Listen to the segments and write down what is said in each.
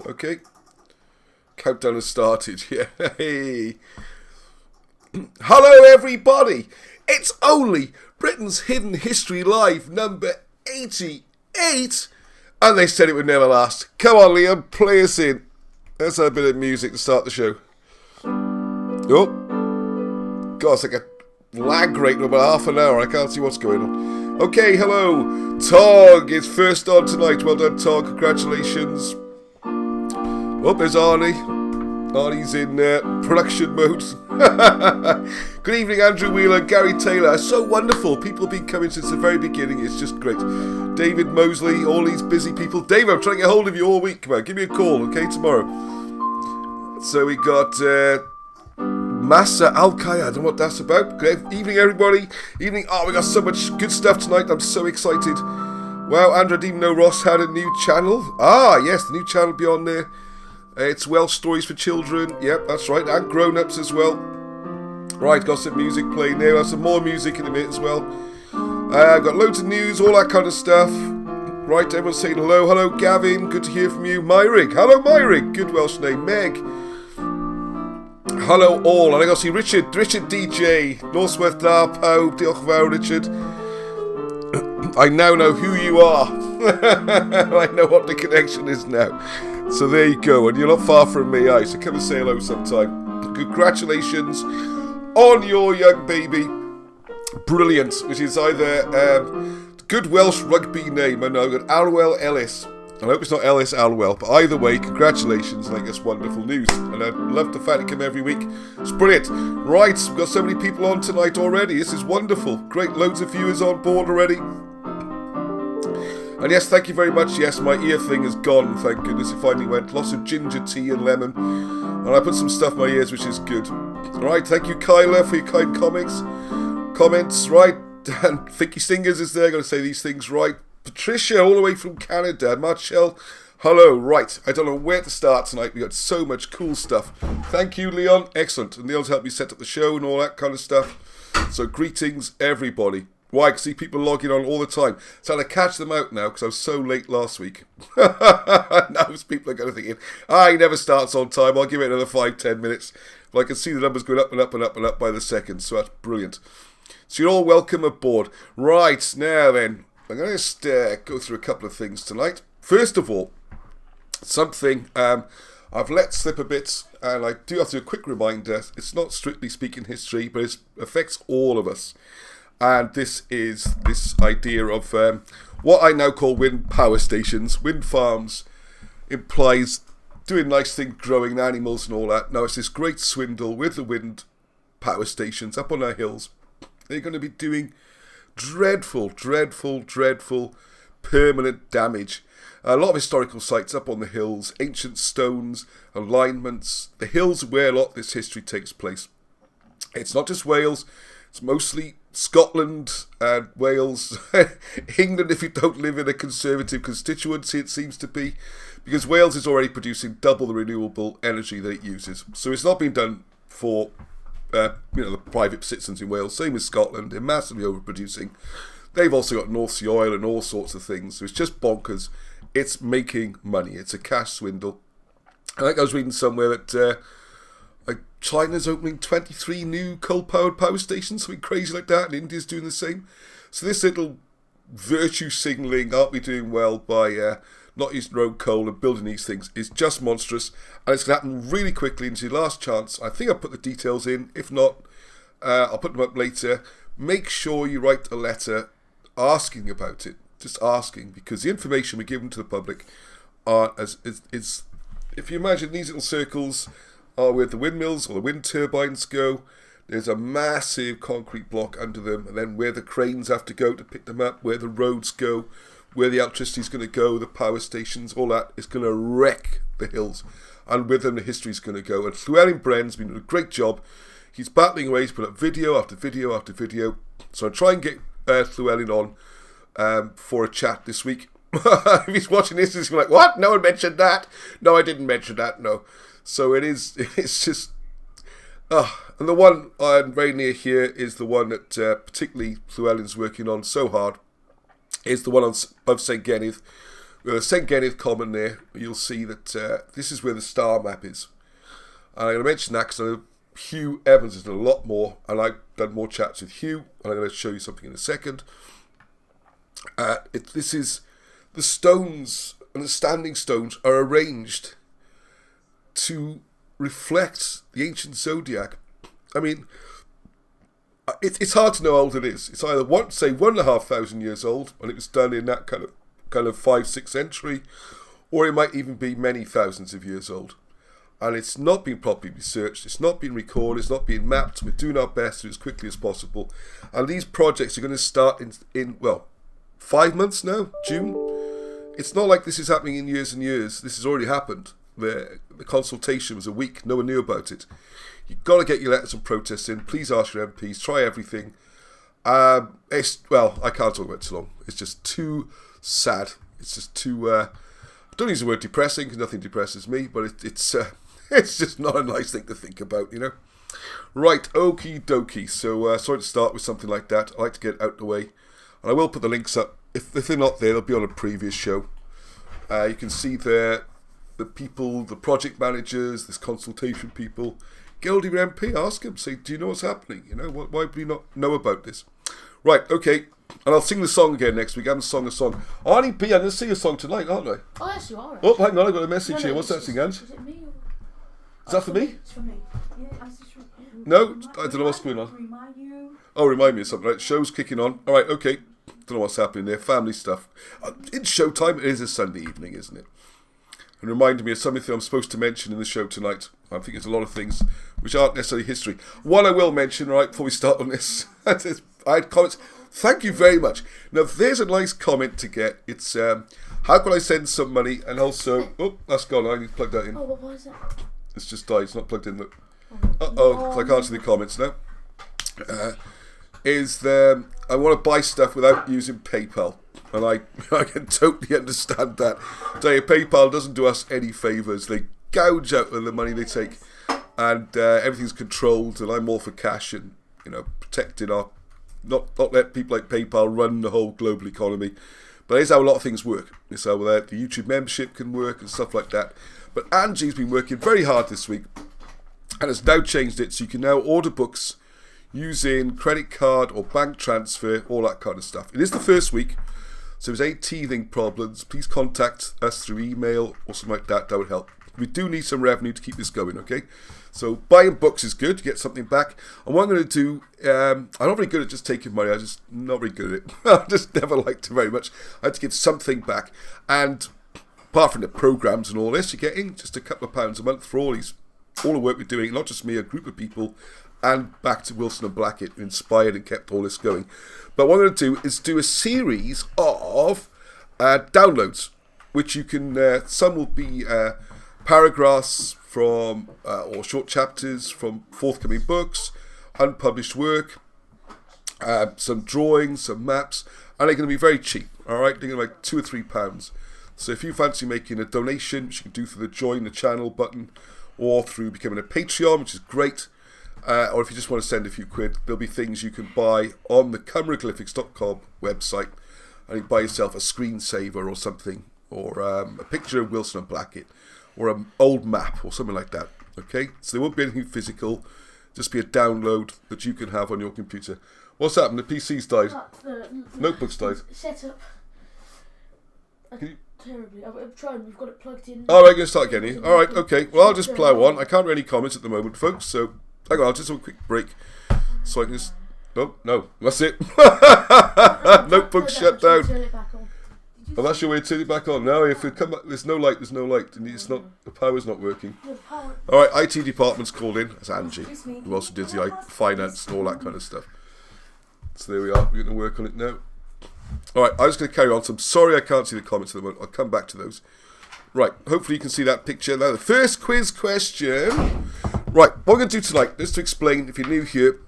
Okay. Countdown has started. Yeah. Hey. Hello, everybody. It's only Britain's Hidden History Live number 88. And they said it would never last. Come on, Liam, play us in. Let's have a bit of music to start the show. Oh. God, it's like a lag rate of about half an hour. I can't see what's going on. Okay, hello. Tog is first on tonight. Well done, Tog. Congratulations. Oh, there's Arnie. Arnie's in production mode. Good evening, Andrew Wheeler, Gary Taylor. It's so wonderful. People have been coming since the very beginning. It's just great. David Mosley, all these busy people. Dave, I'm trying to get hold of you all week. Come on, give me a call, okay, tomorrow. So we got Massa Al-Kaya. I don't know what that's about. Good evening, everybody. Evening. Oh, we got so much good stuff tonight. I'm so excited. Wow, Andrew, I didn't even know Ross had a new channel. Ah, yes, the new channel beyond there. It's Welsh Stories for Children. Yep, that's right. And grown-ups as well. Right, got some music playing there. Got some more music in a minute as well. I've got loads of news, all that kind of stuff. Right, everyone's saying hello. Hello, Gavin. Good to hear from you. Myrig. Hello, Myrig. Good Welsh name. Meg. Hello, all. And I got to see Richard DJ. Northwest Da Pawb. Diolch yn fawr, Richard. I now know who you are. I know what the connection is now. So there you go, and you're not far from me, so come and say hello sometime. Congratulations on your young baby. Brilliant, which is either good Welsh rugby name, and I've got Alwell Ellis. I hope it's not Ellis Alwell, but either way, congratulations, like that's wonderful news. And I love the fact it come every week. It's brilliant. Right, we've got so many people on tonight already. This is wonderful. Great, loads of viewers on board already. And yes, thank you very much. Yes, my ear thing is gone, thank goodness. It finally went. Lots of ginger tea and lemon. And I put some stuff in my ears, which is good. Right, thank you, Kyla, for your kind comments. Right, and Vicky Singers is there. Got to say these things right. Patricia, all the way from Canada. Marcel, hello. Right, I don't know where to start tonight. We got so much cool stuff. Thank you, Leon. Excellent. And Leon's helped me set up the show and all that kind of stuff. So greetings, everybody. Why? I can see people logging on all the time. So I catch them out now because I was so late last week. Now people are going to thinking, he never starts on time. I'll give it another 5-10 minutes. But I can see the numbers going up and up and up and up by the second. So that's brilliant. So you're all welcome aboard. Right, now then, I'm going to just go through a couple of things tonight. First of all, something I've let slip a bit, and I do have to do a quick reminder. It's not strictly speaking history, but it affects all of us. And this is this idea of what I now call wind power stations. Wind farms implies doing nice things, growing animals and all that. Now it's this great swindle with the wind power stations up on our hills. They're going to be doing dreadful permanent damage. A lot of historical sites up on the hills, ancient stones, alignments. The hills are where a lot of this history takes place. It's not just Wales, it's mostly Scotland and Wales, England if you don't live in a conservative constituency, it seems to be, because Wales is already producing double the renewable energy that it uses. So it's not been done for the private citizens in Wales. Same as Scotland, they're massively overproducing. They've also got North Sea oil and all sorts of things. So it's just bonkers. It's making money. It's a cash swindle. I think I was reading somewhere that China's opening 23 new coal-powered power stations, something crazy like that, and India's doing the same. So this little virtue signalling, aren't we doing well by not using road coal and building these things, is just monstrous, and it's going to happen really quickly. Into your last chance. I think I'll put the details in. If not, I'll put them up later. Make sure you write a letter asking about it, just asking, because the information we're giving to the public are is if you imagine these little circles are where the windmills or the wind turbines go. There's a massive concrete block under them, and then where the cranes have to go to pick them up, where the roads go, where the electricity's going to go, the power stations, all that is going to wreck the hills, and with them the history's going to go. And Llewellyn Bren's been doing a great job. He's battling away. He's put up video after video after video. So I'll try and get Llewellyn on for a chat this week. If he's watching this, he's like, what? No one mentioned that. No, I didn't mention that. No. So it's just, and the one I'm very near here is the one that particularly Llewellyn's working on so hard, is the one of St. Gennydd, St. Geneth Common there, you'll see that this is where the star map is. And I'm going to mention that because I know Hugh Evans has done a lot more, and I've done more chats with Hugh, and I'm going to show you something in a second. This is the stones, and the standing stones are arranged to reflect the ancient zodiac. I mean, it's hard to know how old it is. It's either 1,500 years old, and it was done in that kind of 5th-6th century, or it might even be many thousands of years old. And it's not been properly researched, it's not been recorded, it's not been mapped. We're doing our best to do as quickly as possible. And these projects are going to start in 5 months now, June. It's not like this is happening in years and years. This has already happened. The consultation was a week, no one knew about it. You've got to get your letters and protests in. Please ask your MPs, try everything. I can't talk about it too long. It's just too sad. It's just too... I don't use the word depressing because nothing depresses me, but it's just not a nice thing to think about, you know. Right, okie dokie. So sorry to start with something like that. I like to get it out the way. And I will put the links up. If they're not there, they'll be on a previous show. You can see there the people, the project managers, this consultation people. Get hold of your MP, ask them, say, do you know what's happening? You know, why do you not know about this? Right, okay. And I'll sing the song again next week. I haven't sung a song. Arnie P, I'm going to sing a song tonight, aren't I? Oh, yes, you are. Oh, hang on, I've got a message here. What's that, Singans? Is it me? Is that for me? It's for me. Yeah, No, I don't know what's going on. Remind me of something. Right, show's kicking on. All right, okay. Don't know what's happening there. Family stuff. It's showtime. It is a Sunday evening, isn't it? And reminded me of something I'm supposed to mention in the show tonight. I think there's a lot of things which aren't necessarily history. One I will mention, right, before we start on this. I had comments. Thank you very much. Now, there's a nice comment to get. It's, how can I send some money? And also, oh, that's gone. I need to plug that in. Oh, what was that? It's just died. It's not plugged in. Look. Uh-oh, I can't see the comments now. I want to buy stuff without using PayPal. And I can totally understand that. Tell you, PayPal doesn't do us any favours. They gouge out of the money they take. And everything's controlled. And I'm all for cash and, you know, protecting our... Not let people like PayPal run the whole global economy. But here's how a lot of things work. It's how the YouTube membership can work and stuff like that. But Angie's been working very hard this week and has now changed it so you can now order books using credit card or bank transfer, all that kind of stuff. It is the first week, so if there's any teething problems, please contact us through email or something like that. That would help. We do need some revenue to keep this going, okay? So buying books is good, you get something back. And what I'm going to do, I'm not very good at just taking money, I'm just not very good at it. I just never liked it very much. I had to give something back. And apart from the programmes and all this, you're getting just a couple of pounds a month for all the work we're doing, not just me, a group of people, and back to Wilson and Blackett, who inspired and kept all this going. But what I'm going to do is do a series of downloads, which you can, some will be paragraphs from, or short chapters from forthcoming books, unpublished work, some drawings, some maps, and they're going to be very cheap, alright? They're going to be like £2 or £3. So if you fancy making a donation, which you can do through the join the channel button, or through becoming a Patreon, which is great, or if you just want to send a few quid, there'll be things you can buy on the cymroglyphics.com website, and you can buy yourself a screensaver or something, or a picture of Wilson and Blackett, or an old map, or something like that, okay? So there won't be anything physical, just be a download that you can have on your computer. What's happened? The PC's died. Notebook's died. Set up. Terribly. I'm trying. We've got it plugged in. All right, going to start again. All right, okay. Well, I'll just plough on. I can't read any comments at the moment, folks. So, hang on. I'll just have a quick break, so I can just. No, that's it. Notebook's shut down. Turn it back on. Oh, that's your way to turn it back on. No, if it come back, there's no light. And it's not. The power's not working. All right, IT department's called in. That's Angie, who also does the finance and all that kind of stuff. So there we are. We're going to work on it now. Alright, I'm just going to carry on. So I'm sorry I can't see the comments at the moment. I'll come back to those. Right, hopefully you can see that picture. Now, the first quiz question. Right, what we're going to do tonight, just to explain, if you're new here,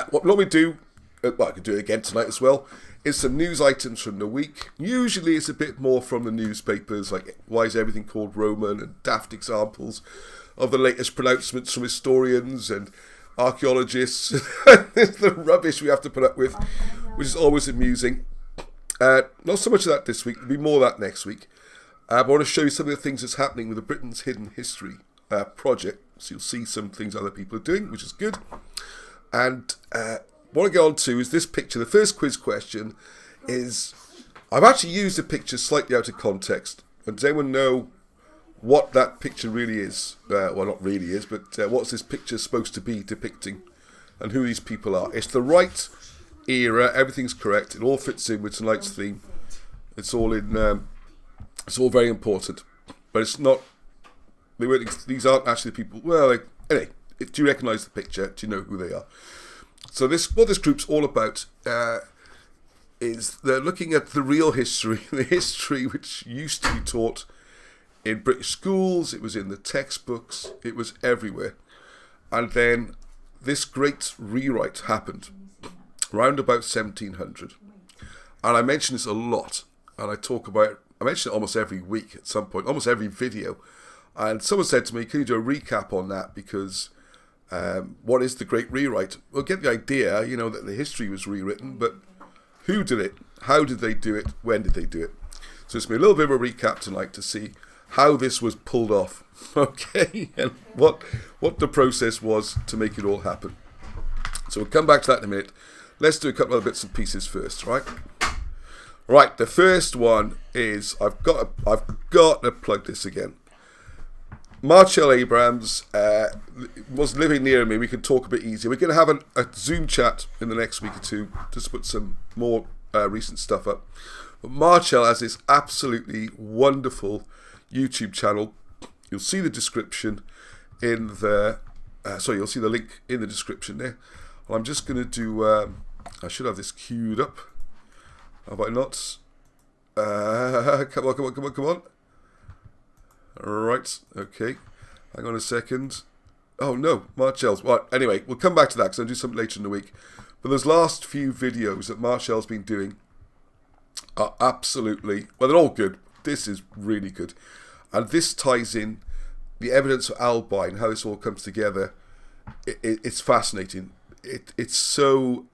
what we do, well, I can do it again tonight as well, is some news items from the week. Usually it's a bit more from the newspapers, like why is everything called Roman, and daft examples of the latest pronouncements from historians and archaeologists. The rubbish we have to put up with, which is always amusing. Not so much of that this week. There'll be more of that next week. I want to show you some of the things that's happening with the Britain's Hidden History project. So you'll see some things other people are doing, which is good. And what I get on to is this picture. The first quiz question is, I've actually used the picture slightly out of context. And does anyone know what that picture really is? Well, not really is, but what's this picture supposed to be depicting? And who these people are. It's the right era. Everything's correct. It all fits in with tonight's theme. It's all in. It's all very important, but it's not. These aren't actually the people. Well, anyway, do you recognise the picture? Do you know who they are? So what this group's all about is they're looking at the real history, the history which used to be taught in British schools. It was in the textbooks. It was everywhere, and then this great rewrite happened around about 1700, and I mention this a lot, and I mention it almost every week at some point, almost every video. And someone said to me, can you do a recap on that? Because what is the Great Rewrite? Well, get the idea, that the history was rewritten, but who did it? How did they do it? When did they do it? So it's going to be a little bit of a recap tonight to see how this was pulled off, okay? And what the process was to make it all happen. So we'll come back to that in a minute. Let's do a couple of bits and pieces first, right? Right, the first one is, I've got to plug this again. Marshall Abrams was living near me. We can talk a bit easier. We're going to have a Zoom chat in the next week or two, just to put some more recent stuff up. But Marshall has this absolutely wonderful YouTube channel. You'll see the description in the... you'll see the link in the description there. Well, I'm just going to do... I should have this queued up. Have I not? Come on. Right, okay. Hang on a second. Oh no, Marshall's. Well, anyway, we'll come back to that because I'll do something later in the week. But those last few videos that Marshall's been doing are absolutely... Well, they're all good. This is really good. And this ties in the evidence of Albine, how this all comes together. It's fascinating. It's so...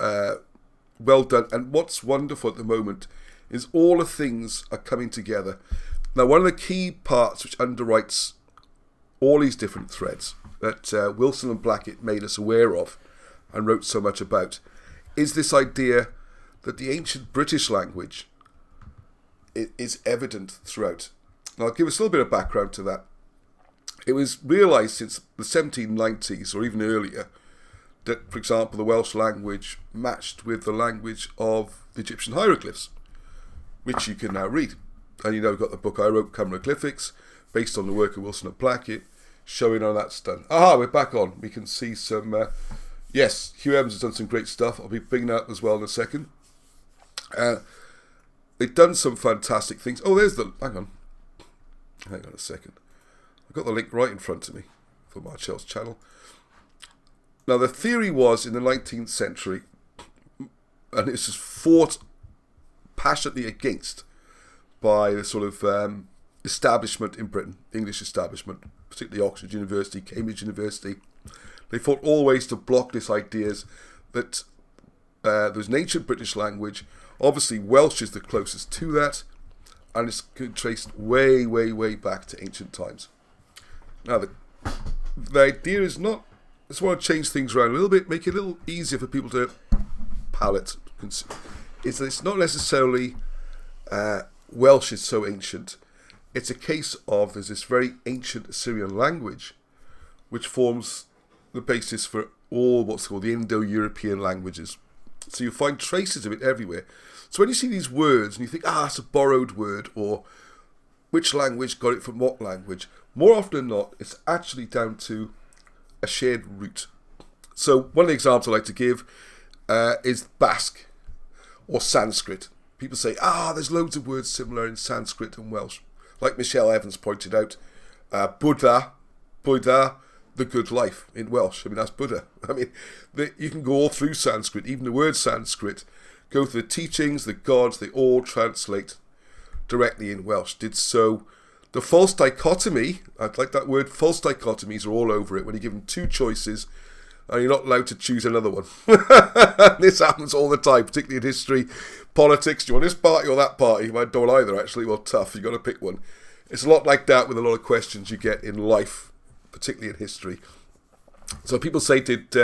well done. And what's wonderful at the moment is all the things are coming together. Now, one of the key parts which underwrites all these different threads that Wilson and Blackett made us aware of and wrote so much about is this idea that the ancient British language is evident throughout. Now, I'll give us a little bit of background to that. It was realised since the 1790s or even earlier that, for example, the Welsh language matched with the language of the Egyptian hieroglyphs, which you can now read. And I've got the book I wrote, Hieroglyphics, based on the work of Wilson and Blackett, showing how that's done. Aha, we're back on. We can see some... yes, Hugh Evans has done some great stuff. I'll be bringing that as well in a second. They've done some fantastic things. Oh, there's the... Hang on a second. I've got the link right in front of me for Marshall's channel. Now, the theory was in the 19th century, and it's just fought passionately against by the sort of establishment in Britain, English establishment, particularly Oxford University, Cambridge University. They fought always to block this ideas that there's an ancient British language. Obviously, Welsh is the closest to that, and it's traced way, way, way back to ancient times. Now, the idea is not... I just want to change things around a little bit, make it a little easier for people to palate. It's not necessarily Welsh is so ancient. It's a case of there's this very ancient Assyrian language which forms the basis for all what's called the Indo-European languages. So you find traces of it everywhere. So when you see these words and you think, it's a borrowed word, or which language got it from what language, more often than not, it's actually down to a shared root. So one of the examples I like to give is Basque or Sanskrit. People say, there's loads of words similar in Sanskrit and Welsh. Like Michelle Evans pointed out, Buddha, the good life in Welsh. I mean, that's Buddha. I mean, you can go all through Sanskrit, even the word Sanskrit, go through the teachings, the gods, they all translate directly in Welsh. Did so. The false dichotomy, I'd like that word, false dichotomies are all over it when you give them two choices and you're not allowed to choose another one. This happens all the time, particularly in history. Politics, do you want this party or that party? I don't either, actually. Well, tough, you've got to pick one. It's a lot like that with a lot of questions you get in life, particularly in history. So people say, did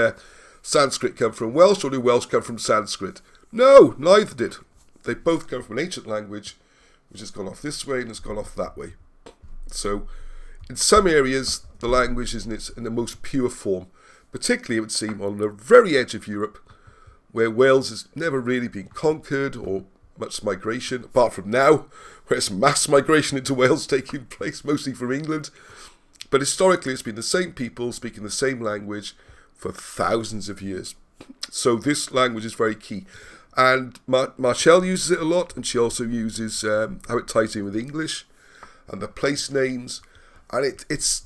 Sanskrit come from Welsh, or did Welsh come from Sanskrit? No, neither did. They both come from an ancient language, which has gone off this way and has gone off that way. So in some areas, the language is in the most pure form, particularly, it would seem, on the very edge of Europe, where Wales has never really been conquered or much migration, apart from now, where it's mass migration into Wales taking place, mostly from England. But historically, it's been the same people speaking the same language for thousands of years. So this language is very key. And Marshall uses it a lot, and she also uses how it ties in with English and the place names. And it's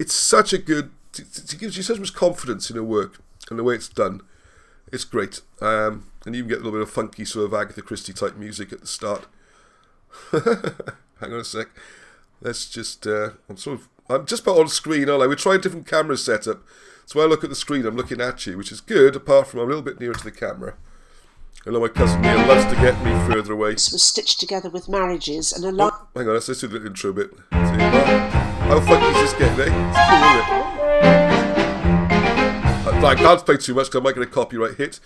such a good... It gives you so much confidence in her work and the way it's done. It's great. And you can get a little bit of funky sort of Agatha Christie type music at the start. Hang on a sec. Let's just... I'm just about on screen, aren't I? We're trying a different camera setup. So when I look at the screen, I'm looking at you, which is good, apart from I'm a little bit nearer to the camera. I know my cousin Neil loves to get me further away. This was stitched together with marriages and a Oh, hang on, let's do the intro bit. See, how funky is this getting, eh? It's cool, isn't it? I can't play too much because I might get a copyright hit.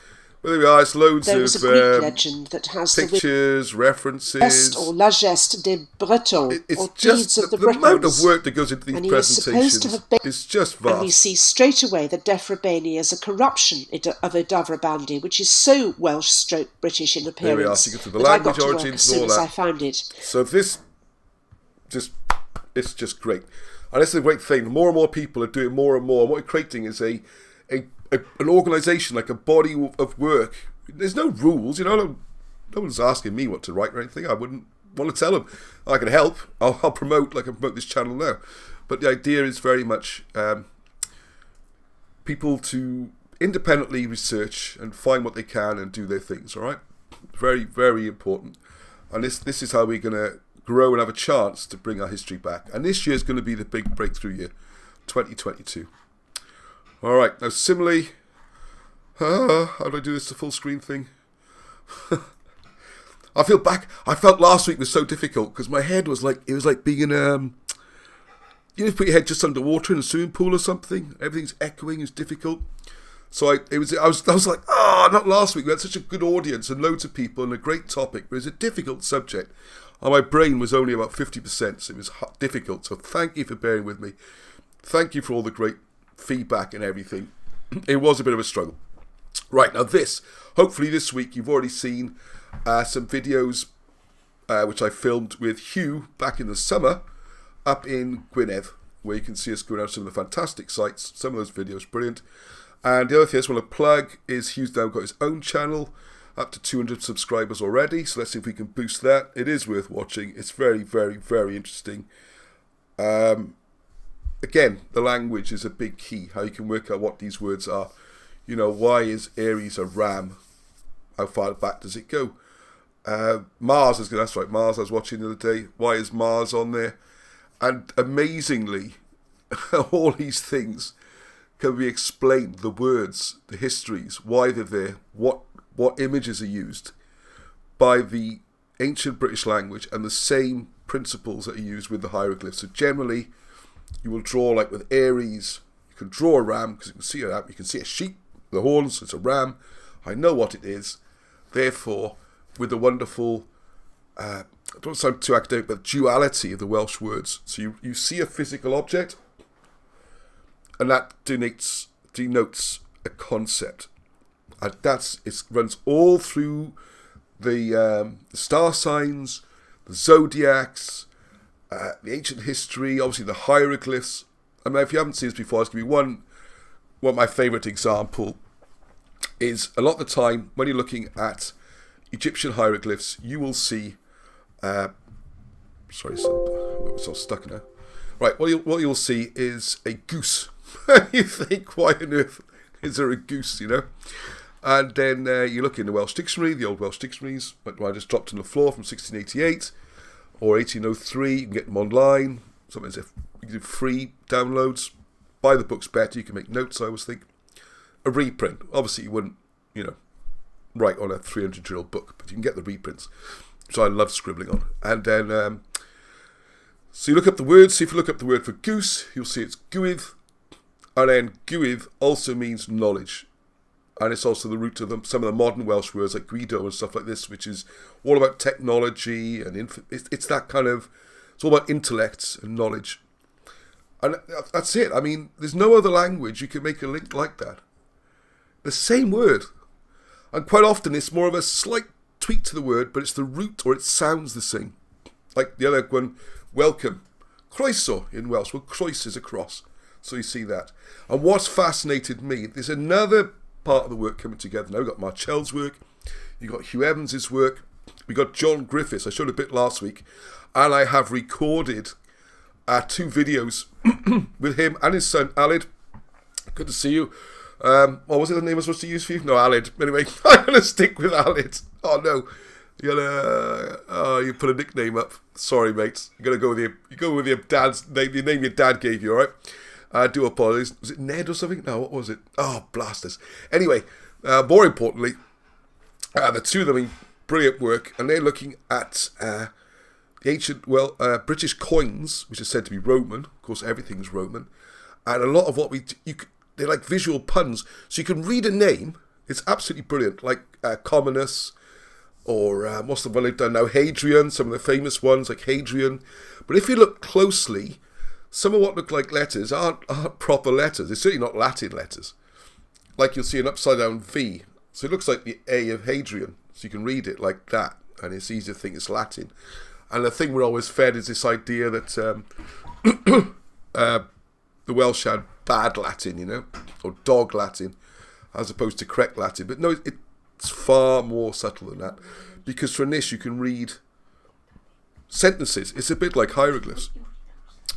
But there we are, it's loads there was of a Greek legend that has pictures, references. Or La Geste des Bretons, It's or just deeds of the the amount of Britons. work that goes into these And he was supposed to presentations have been, is just and we vast. see straight away that Defrabani is a corruption of Odavrabandi, which is so Welsh/British in appearance. There we are, so you get to the that I got language to work origins as and soon all as that. I found it. So it's just great. And this is a great thing. More and more people are doing more and more. And what we're creating is an organisation, like a body of work. There's no rules, no one's asking me what to write or anything. I wouldn't want to tell them. I can help. I'll promote, like I promote this channel now. But the idea is very much people to independently research and find what they can and do their things, all right? Very, very important. And this is how we're going to grow and have a chance to bring our history back. And this year is going to be the big breakthrough year, 2022. All right, now similarly, how do I do this, the full screen thing? I feel back. I felt last week was so difficult because my head was like, it was like being in you put your head just underwater in a swimming pool or something. Everything's echoing. It's difficult. So I was like, not last week. We had such a good audience and loads of people and a great topic, but it was a difficult subject. And my brain was only about 50%, so it was difficult. So thank you for bearing with me. Thank you for all the great feedback and everything. It was a bit of a struggle. Right, now hopefully this week you've already seen some videos which I filmed with Hugh back in the summer up in Gwynedd, where you can see us going out to some of the fantastic sites. Some of those videos, brilliant. And the other thing I just want to plug is Hugh's now got his own channel, up to 200 subscribers already, so let's see if we can boost that. It is worth watching. It's very, very, very interesting. Again, the language is a big key, how you can work out what these words are. Why is Aries a ram? How far back does it go? Mars, that's right, Mars I was watching the other day. Why is Mars on there? And amazingly, all these things can be explained, the words, the histories, why they're there, what images are used by the ancient British language and the same principles that are used with the hieroglyphs. So generally, you will draw, like with Aries, you can draw a ram because you can see a sheep, the horns, it's a ram. I know what it is. Therefore, with the wonderful, I don't sound too academic, but duality of the Welsh words. So you see a physical object, and that denotes a concept. And it runs all through the star signs, the zodiacs, the ancient history, obviously the hieroglyphs. I mean, if you haven't seen this before, it's going to be one my favourite example is a lot of the time when you're looking at Egyptian hieroglyphs, you will see. Sorry, I'm so stuck now. Right, what you'll see is a goose. You think, why on earth is there a goose? And then you look in the Welsh dictionary, the old Welsh dictionaries, like I just dropped on the floor from 1688 or 1803. You can get them online. Sometimes you can do free downloads. Buy the books better. You can make notes, I always think. A reprint. Obviously, you wouldn't, write on a 300-year-old book, but you can get the reprints, which I love scribbling on. And then, so you look up the word. So if you look up the word for goose, you'll see it's guidd, and then guidd also means knowledge. And it's also the root of some of the modern Welsh words like Guido and stuff like this, which is all about technology and it's that kind of, it's all about intellect and knowledge. And that's it. I mean, there's no other language you can make a link like that. The same word. And quite often it's more of a slight tweak to the word, but it's the root or it sounds the same. Like the other one, welcome. Croeso in Welsh. Well, croes is a cross. So you see that. And what's fascinated me, there's another part of the work coming together now. We've got Marcell's work, you've got Hugh Evans's work, we got John Griffiths. I showed a bit last week, and I have recorded 2 videos with him and his son Aled. Good to see you. What was it the name I was supposed to use for you? No, Aled. Anyway, I'm gonna stick with Aled. Oh no, you put a nickname up. Sorry, mates. You gotta go with your dad's name. The name your dad gave you. All right. I do apologise. Was it Ned or something? No, what was it? Oh, blasters. Anyway, more importantly, the 2 of them in brilliant work, and they're looking at the ancient, British coins, which are said to be Roman. Of course, everything's Roman. And a lot of what they're like visual puns. So you can read a name. It's absolutely brilliant. Like Commonus, or what's the one they've done now? Hadrian, some of the famous ones like Hadrian. But if you look closely, some of what look like letters aren't proper letters. They're certainly not Latin letters. Like you'll see an upside down V. So it looks like the A of Hadrian. So you can read it like that. And it's easy to think it's Latin. And the thing we're always fed is this idea that the Welsh had bad Latin, or dog Latin, as opposed to correct Latin. But no, it's far more subtle than that. Because from this you can read sentences. It's a bit like hieroglyphs.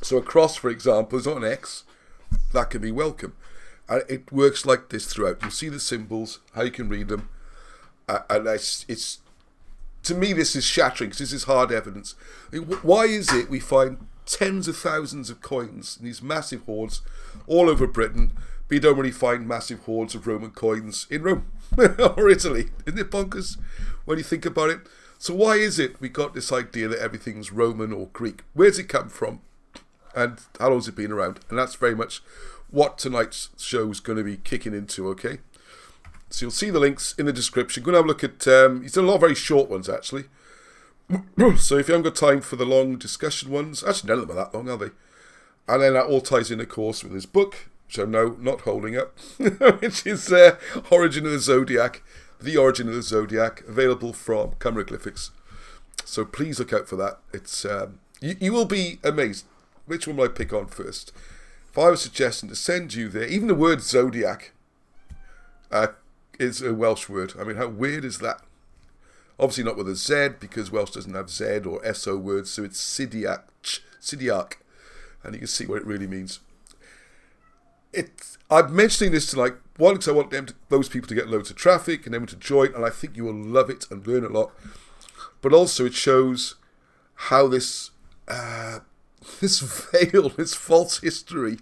So a cross, for example, is not an X. That can be welcome. And it works like this throughout. You see the symbols, how you can read them. And it's to me, this is shattering, because this is hard evidence. Why is it we find tens of thousands of coins in these massive hoards all over Britain, but you don't really find massive hoards of Roman coins in Rome or Italy? Isn't it bonkers when you think about it? So why is it we got this idea that everything's Roman or Greek? Where's it come from? And how long has it been around? And that's very much what tonight's show is going to be kicking into, okay? So you'll see the links in the description. Go and have a look at... he's done a lot of very short ones, actually. So if you haven't got time for the long discussion ones... Actually, none of them are that long, are they? And then that all ties in, of course, with his book, which I'm now not holding up, which is Origin of the Zodiac, The Origin of the Zodiac, available from Cymroglyphics. So please look out for that. It's you will be amazed. Which one will I pick on first? If I was suggesting to send you there, even the word zodiac is a Welsh word. I mean, how weird is that? Obviously not with a Z, because Welsh doesn't have Z or SO words, so it's Sidiac, and you can see what it really means. I'm mentioning this tonight, one, because I want those people to get loads of traffic and them to join, and I think you will love it and learn a lot. But also it shows how this veil, this false history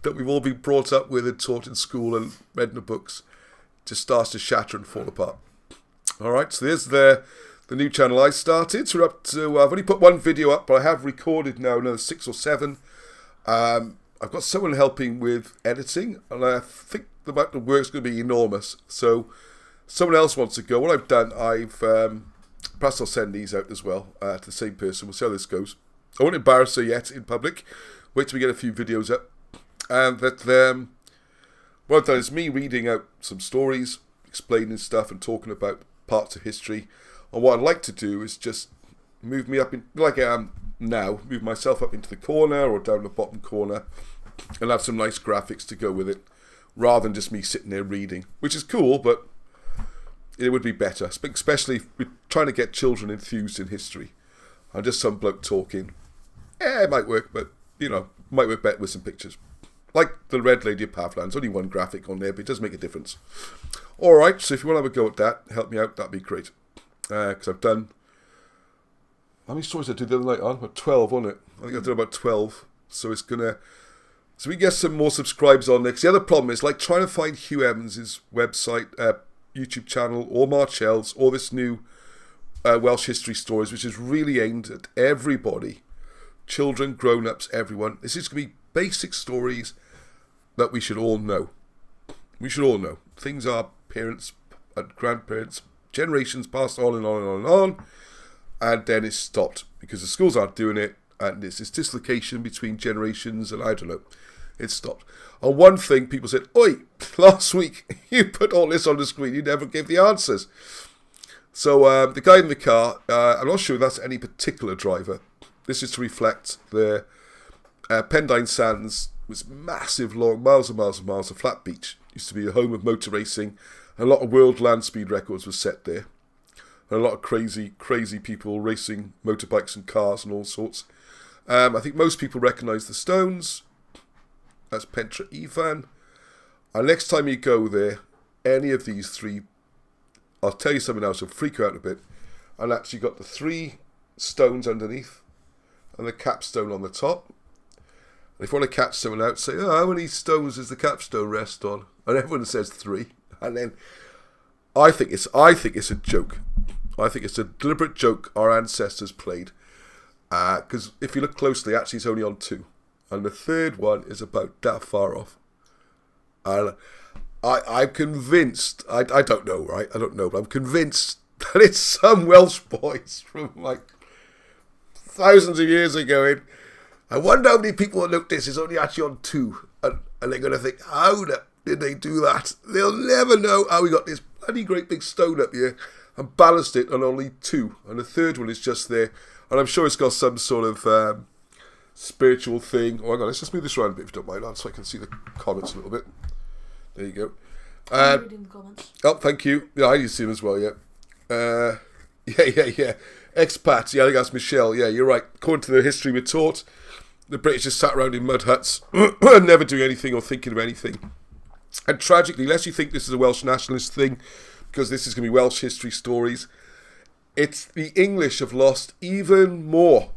that we've all been brought up with and taught in school and read in the books just starts to shatter and fall apart. Alright, so there's the new channel I started. So we're up to, I've only put one video up, but I have recorded now another 6 or 7. I've got someone helping with editing, and I think the amount of work's going to be enormous. So someone else wants to go. What I've done, perhaps I'll send these out as well to the same person. We'll see how this goes. I won't embarrass her yet in public. Wait till we get a few videos up. And that what I've done is me reading out some stories, explaining stuff and talking about parts of history. And what I'd like to do is just move me up, like I am now, move myself up into the corner or down the bottom corner and have some nice graphics to go with it, rather than just me sitting there reading, which is cool, but it would be better, especially if we're trying to get children enthused in history. And just some bloke talking. It might work, but, might work better with some pictures. Like the Red Lady of Pavland's, only one graphic on there, but it does make a difference. Alright, so if you want to have a go at that, help me out, that'd be great. Because I've done... How many stories I did the other night on? About 12, wasn't it? I think I've done about 12. So it's going to... So we get some more subscribers on there. 'Cause the other problem is, like, trying to find Hugh Evans's website, YouTube channel, or Marchel's, or this new Welsh History Stories, which is really aimed at everybody, children, grown-ups, everyone. This is going to be basic stories that we should all know. We should all know. Things our parents and grandparents, generations passed on and on and on and on, and then it's stopped because the schools aren't doing it, and there's this dislocation between generations, and I don't know, it's stopped. On one thing, people said, "Oi, last week you put all this on the screen, you never gave the answers." So the guy in the car, I'm not sure that's any particular driver. This is to reflect the Pendine Sands was massive, long, miles and miles and miles of flat beach. Used to be the home of motor racing. A lot of world land speed records were set there. And a lot of crazy, crazy people racing motorbikes and cars and all sorts. I think most people recognise the stones. That's Pentre Ifan. And next time you go there, any of these three, I'll tell you something else, will freak you out a bit. And actually got the 3 stones underneath and the capstone on the top. And if you want to catch someone out, say, "Oh, how many stones does the capstone rest on?" And everyone says 3. And then I think it's a joke. I think it's a deliberate joke our ancestors played. Because if you look closely, actually it's only on 2. And the third one is about that far off. And I'm convinced, I don't know, right? I don't know, but I'm convinced that it's some Welsh boys from like thousands of years ago. I wonder how many people will look this is only actually on 2. And they're going to think, how did they do that? They'll never know how we got this bloody great big stone up here and balanced it on only 2. And the third one is just there. And I'm sure it's got some sort of spiritual thing. Oh, hang on, let's just move this around a bit if you don't mind, lad, so I can see the comments a little bit. There you go. I'm reading the comments. Oh, thank you. Yeah, I need to see them as well, yeah. Yeah. Expats, yeah, I think that's Michelle. Yeah, you're right. According to the history we're taught, the British just sat around in mud huts, never doing anything or thinking of anything. And tragically, unless you think this is a Welsh nationalist thing, because this is going to be Welsh history stories, it's the English have lost even more.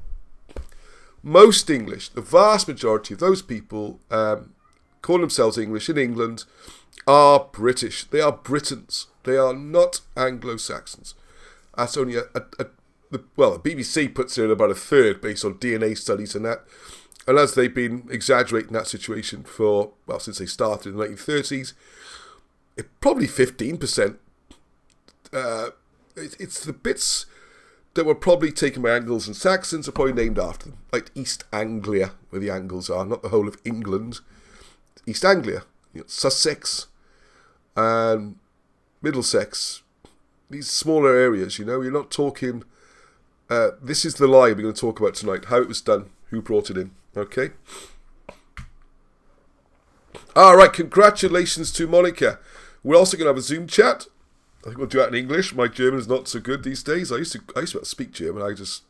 Most English, the vast majority of those people call themselves English in England, are British. They are Britons. They are not Anglo-Saxons. That's only the BBC puts it at about a third based on DNA studies and that. And as they've been exaggerating that situation since they started in the 1930s, probably 15%. It's the bits that were probably taken by Angles and Saxons are probably named after them. Like East Anglia, where the Angles are, not the whole of England. East Anglia, Sussex and Middlesex. These smaller areas, you're not talking... this is the lie we're going to talk about tonight. How it was done, who brought it in. Okay? Alright, congratulations to Monica. We're also going to have a Zoom chat. I think we'll do that in English. My German is not so good these days. I used to be able to speak German. If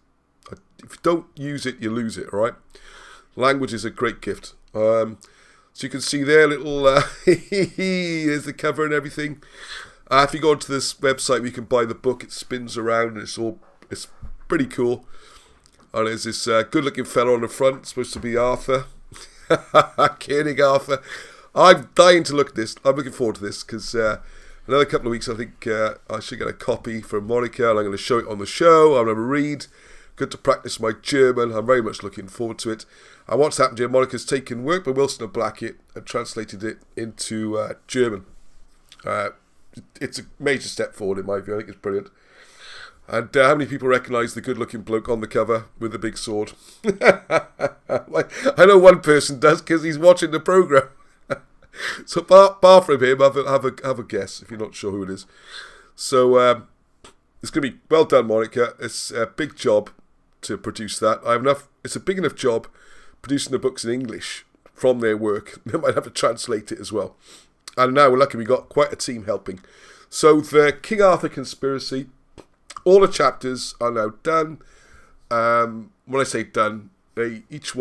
you don't use it, you lose it, alright? Language is a great gift. So you can see there, little... here's the cover and everything. If you go onto this website, we can buy the book. It spins around and it's pretty cool. And there's this good-looking fellow on the front, supposed to be Arthur. King Arthur. I'm dying to look at this. I'm looking forward to this because another couple of weeks I think I should get a copy from Monica and I'm going to show it on the show. I'm going to read. Good to practice my German. I'm very much looking forward to it. And what's happened here, Monica's taken work by Wilson and Blackett and translated it into German. It's a major step forward in my view. I think it's brilliant. And how many people recognise the good-looking bloke on the cover with the big sword? I know one person does because he's watching the programme. So bar from him, have a guess if you're not sure who it is. So it's going to be well done, Monica. It's a big job to produce that. It's a big enough job producing the books in English from their work. They might have to translate it as well. And now we're lucky we got quite a team helping. So the King Arthur conspiracy, all the chapters are now done. When I say done, each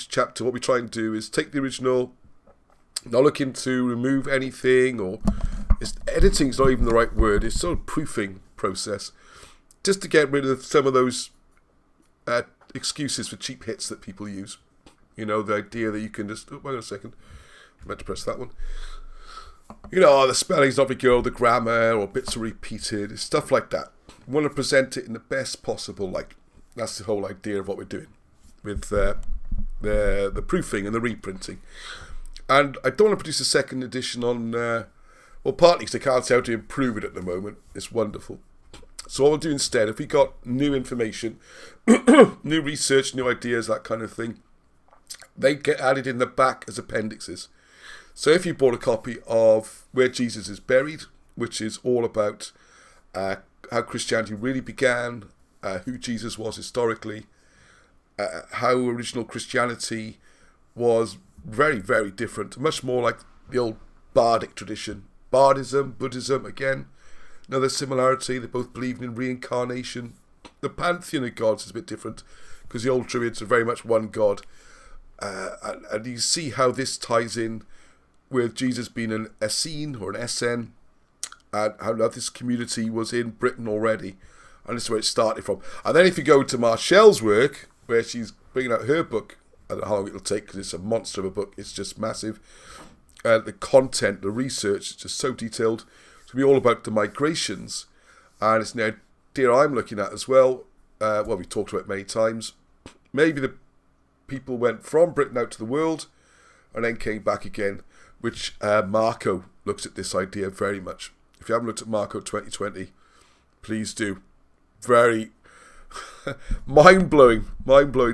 chapter, what we try and do is take the original, not looking to remove anything, or editing's not even the right word, it's sort of proofing process, just to get rid of some of those excuses for cheap hits that people use. The idea that you can just, wait a second, I meant to press that one. the spelling's not very good, the grammar, or bits are repeated, stuff like that. We want to present it in the best possible light. That's the whole idea of what we're doing with the proofing and the reprinting. And I don't want to produce a second edition on, partly because I can't say how to improve it at the moment. It's wonderful. So what we'll do instead, if we got new information, new research, new ideas, that kind of thing, they get added in the back as appendixes. So if you bought a copy of Where Jesus is Buried, which is all about how Christianity really began, who Jesus was historically, how original Christianity was very, very different, much more like the old bardic tradition. Bardism, Buddhism, again, another similarity. They both believed in reincarnation. The pantheon of gods is a bit different because the old Druids are very much one god. And you see how this ties in with Jesus being an Essene or an SN, and how this community was in Britain already. And this is where it started from. And then if you go to Marshall's work, where she's bringing out her book, I don't know how long it'll take because it's a monster of a book. It's just massive. The content, the research is just so detailed. It's going to be all about the migrations. And it's an idea I'm looking at as well. We've talked about it many times. Maybe the people went from Britain out to the world and then came back again, which Marco looks at this idea very much. If you haven't looked at Marco 2020, please do. Very mind-blowing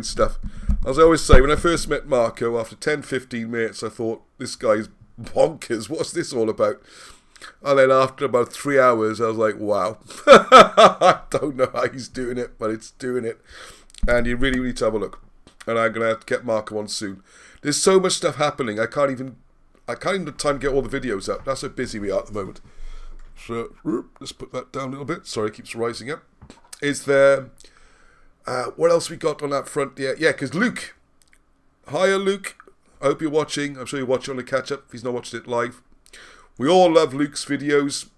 stuff. As I always say, when I first met Marco, after 10-15 minutes, I thought, this guy's bonkers, what's this all about? And then after about 3 hours, I was like, wow. I don't know how he's doing it, but it's doing it. And you really need to have a look. And I'm going to have to get Marco on soon. There's so much stuff happening, I can't even have time to get all the videos up. That's how busy we are at the moment. So, let's put that down a little bit. Sorry, it keeps rising up. Is there... what else we got on that front? Yeah, because Luke. Hiya, Luke. I hope you're watching. I'm sure you're watching on the catch-up if he's not watching it live. We all love Luke's videos.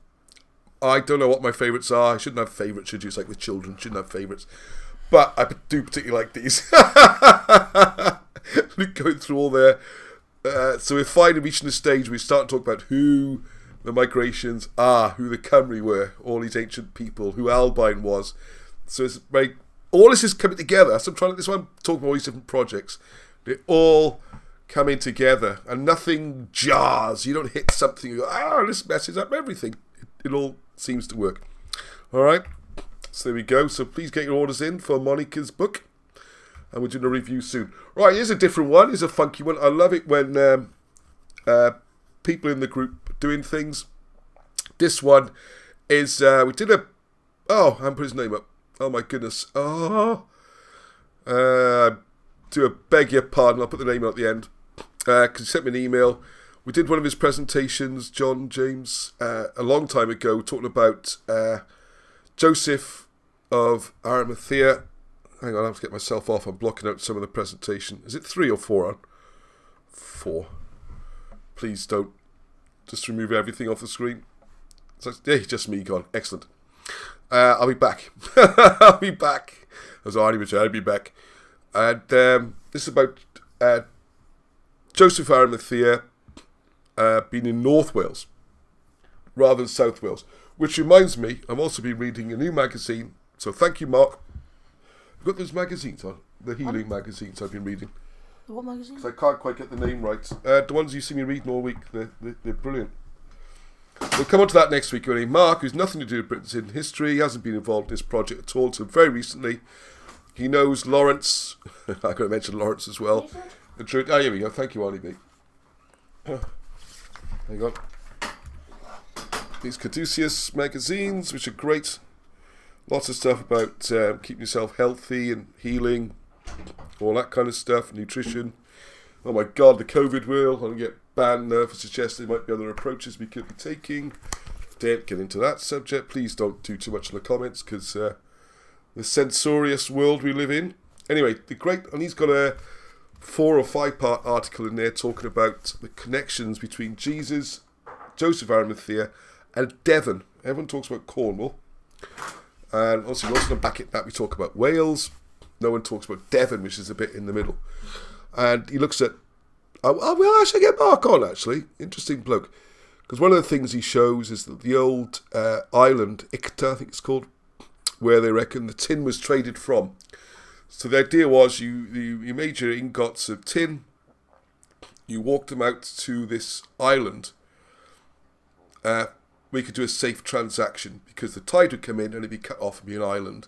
I don't know what my favourites are. I shouldn't have favourites, should you? It's like with children. Shouldn't have favourites. But I do particularly like these. Luke going through all their... so we're finally reaching the stage where we start to talk about who the migrations are, who the Cymry were, all these ancient people, who Albain was. So it's very... All this is coming together. So this one I'm talking about all these different projects. They're all coming together and nothing jars. You don't hit something and go, this messes up everything. It all seems to work. Alright. So there we go. So please get your orders in for Monica's book. And we're doing a review soon. Right, here's a different one. Here's a funky one. I love it when people in the group are doing things. This one is, we did a... I haven't put his name up. Oh my goodness. Do a beg your pardon. I'll put the name out at the end. Because he sent me an email. We did one of his presentations, John James, a long time ago, talking about Joseph of Arimathea. Hang on, I have to get myself off. I'm blocking out some of the presentation. Is it 3 or 4 on? 4. Please don't just remove everything off the screen. So, yeah, just me gone. Excellent. I'll be back. I'll be back. As I already I'll be back. And this is about Joseph Arimathea being in North Wales rather than South Wales. Which reminds me, I've also been reading a new magazine. So thank you, Mark. I've got those magazines on. The healing magazines I've been reading. What magazine? Because I can't quite get the name right. The ones you see me reading all week. They're brilliant. We'll come on to that next week. Mark, who's nothing to do with Britain's hidden history, he hasn't been involved in this project at all until very recently. He knows Lawrence. I'm going to mention Lawrence as well. The truth. Here we go. Thank you, Ollie B. Hang on. These Caduceus magazines, which are great. Lots of stuff about keeping yourself healthy and healing, all that kind of stuff, nutrition. Oh my God, the COVID world. I'm going to get banned for suggesting there might be other approaches we could be taking. Don't get into that subject. Please don't do too much in the comments because the censorious world we live in. Anyway, and he's got a 4 or 5 part article in there talking about the connections between Jesus, Joseph Arimathea, and Devon. Everyone talks about Cornwall. And also, we're also going to back it that we talk about Wales. No one talks about Devon, which is a bit in the middle. And he looks at... I should get Mark on, actually. Interesting bloke. Because one of the things he shows is that the old island, Icta, I think it's called, where they reckon the tin was traded from. So the idea was you made your ingots of tin, you walked them out to this island where you could do a safe transaction, because the tide would come in and it'd be cut off and be an island.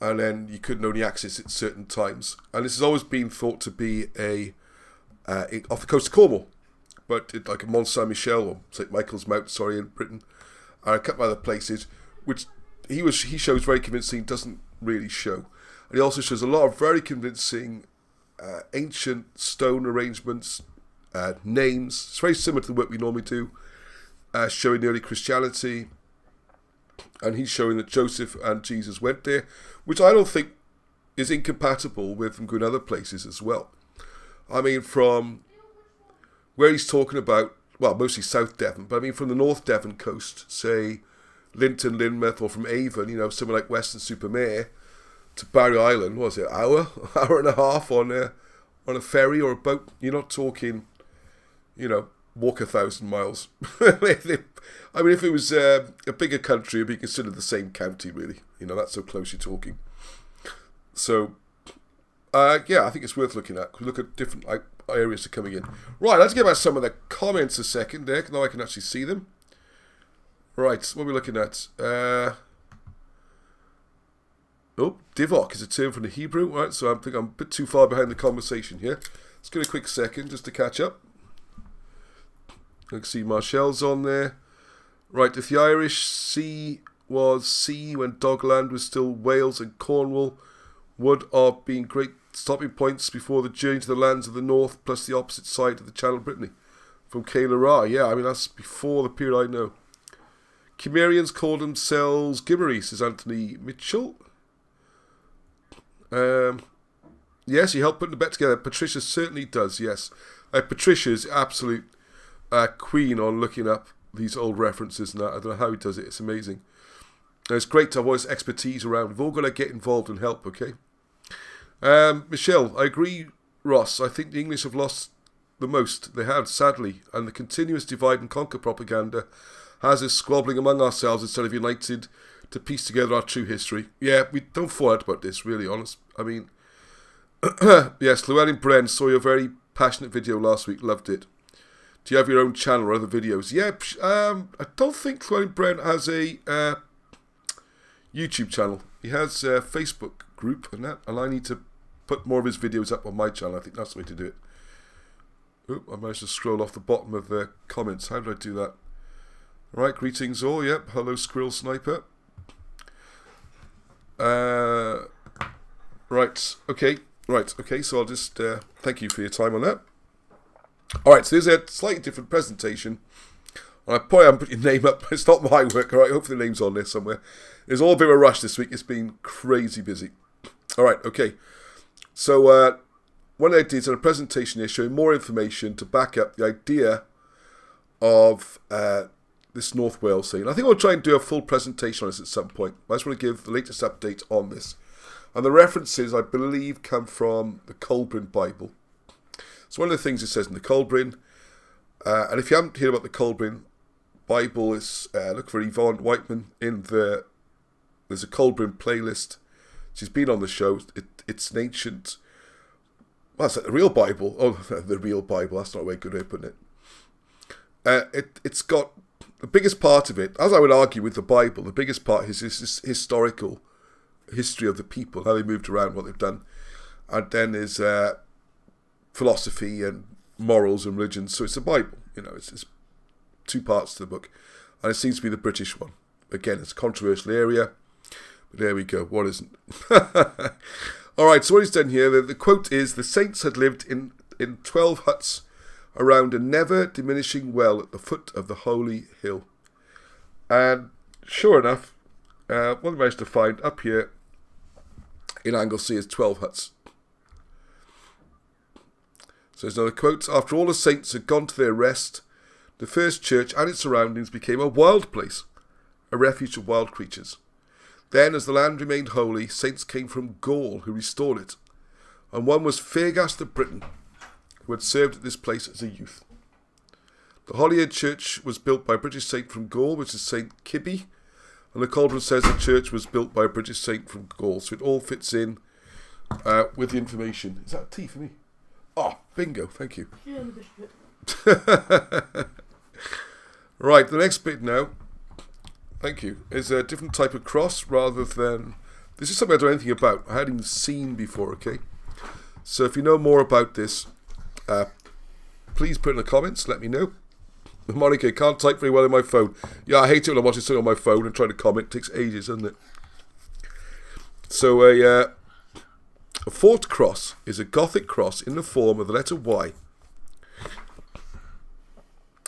And then you couldn't only access it at certain times. And this has always been thought to be off the coast of Cornwall, but like a Mont Saint Michel or St Michael's Mount, in Britain, and a couple of other places, which he shows very convincing, doesn't really show. And he also shows a lot of very convincing ancient stone arrangements, names. It's very similar to the work we normally do, showing early Christianity. And he's showing that Joseph and Jesus went there, which I don't think is incompatible with them going other places as well. I mean, from where he's talking about, well, mostly South Devon, but I mean from the North Devon coast, say Linton, Lynmouth, or from Avon, somewhere like Weston-super-Mare, to Barry Island, what was it, hour and a half on a ferry or a boat? You're not talking, walk 1,000 miles. I mean, if it was a bigger country, it'd be considered the same county, really. That's so close you're talking. So, I think it's worth looking at. We look at different areas that are coming in. Right, let's get back to some of the comments a second there, now I can actually see them. Right, what are we looking at? Divok is a term from the Hebrew. Right, so I think I'm a bit too far behind the conversation here. Let's give it a quick second just to catch up. I can see Marshall's on there. Right, if the Irish sea was sea when Dogland was still Wales and Cornwall, would have been great stopping points before the journey to the lands of the north, plus the opposite side of the Channel Brittany. From Kayla Ra. Yeah, I mean, that's before the period I know. Cimmerians called themselves Gimmery, says Anthony Mitchell. Yes, he helped putting the bet together. Patricia certainly does, yes. Patricia's absolute queen on looking up these old references and that. I don't know how he does it. It's amazing. And it's great to have all this expertise around. We've all got to get involved and help, okay? Michelle, I agree, Ross. I think the English have lost the most. They have, sadly. And the continuous divide and conquer propaganda has us squabbling among ourselves instead of united to piece together our true history. Yeah, we don't fall out about this, really, honest. I mean, yes, Llewellyn Bren, saw your very passionate video last week. Loved it. Do you have your own channel or other videos? Yeah, I don't think Llewellyn Bren has a YouTube channel. He has a Facebook group and that, and I need to put more of his videos up on my channel. I think that's the way to do it. Oh, I managed to scroll off the bottom of the comments. How did I do that? Right, greetings all. Yep, hello Squirrel Sniper. Right, okay, so I'll just thank you for your time on that. Alright, so there's a slightly different presentation. I probably haven't put your name up, it's not my work, alright, hopefully the name's on there somewhere. It's all a bit of a rush this week, it's been crazy busy. Alright, okay, so what I did is a presentation here showing more information to back up the idea of this North Wales thing. I think I'll try and do a full presentation on this at some point. I just want to give the latest update on this. And the references, I believe, come from the Colburn Bible. So one of the things it says in the Colburn, and if you haven't heard about the Colburn Bible, is look for Yvonne Whiteman in there's a Colburn playlist. She's been on the show. It's an ancient, well, it's like the real Bible. Oh, the real Bible. That's not a very good way of putting it. It's got the biggest part of it, as I would argue with the Bible, the biggest part is this historical history of the people, how they moved around, what they've done. And then there's philosophy and morals and religion. So it's the Bible, it's two parts to the book. And it seems to be the British one. Again, it's a controversial area. But there we go. What isn't? Alright, so what he's done here, the quote is, the saints had lived in 12 huts around a never diminishing well at the foot of the holy hill. And sure enough, what I managed to find up here in Anglesey is 12 huts. So there's another quote. After all the saints had gone to their rest, the first church and its surroundings became a wild place, a refuge of wild creatures. Then, as the land remained holy, saints came from Gaul who restored it. And one was Fergus the Briton, who had served at this place as a youth. The Holyhead Church was built by a British saint from Gaul, which is Saint Kibbe. And the cauldron says the church was built by a British saint from Gaul. So it all fits in with the information. Is that a tea for me? Oh, bingo. Thank you. Yeah, the bishop. Right, the next bit now, thank you, is a different type of cross rather than... This is something I don't know anything about. I hadn't seen before, okay? So if you know more about this, please put in the comments, let me know. Monica, can't type very well on my phone. Yeah, I hate it when I'm watching something on my phone and trying to comment. It takes ages, doesn't it? So a fort cross is a Gothic cross in the form of the letter Y.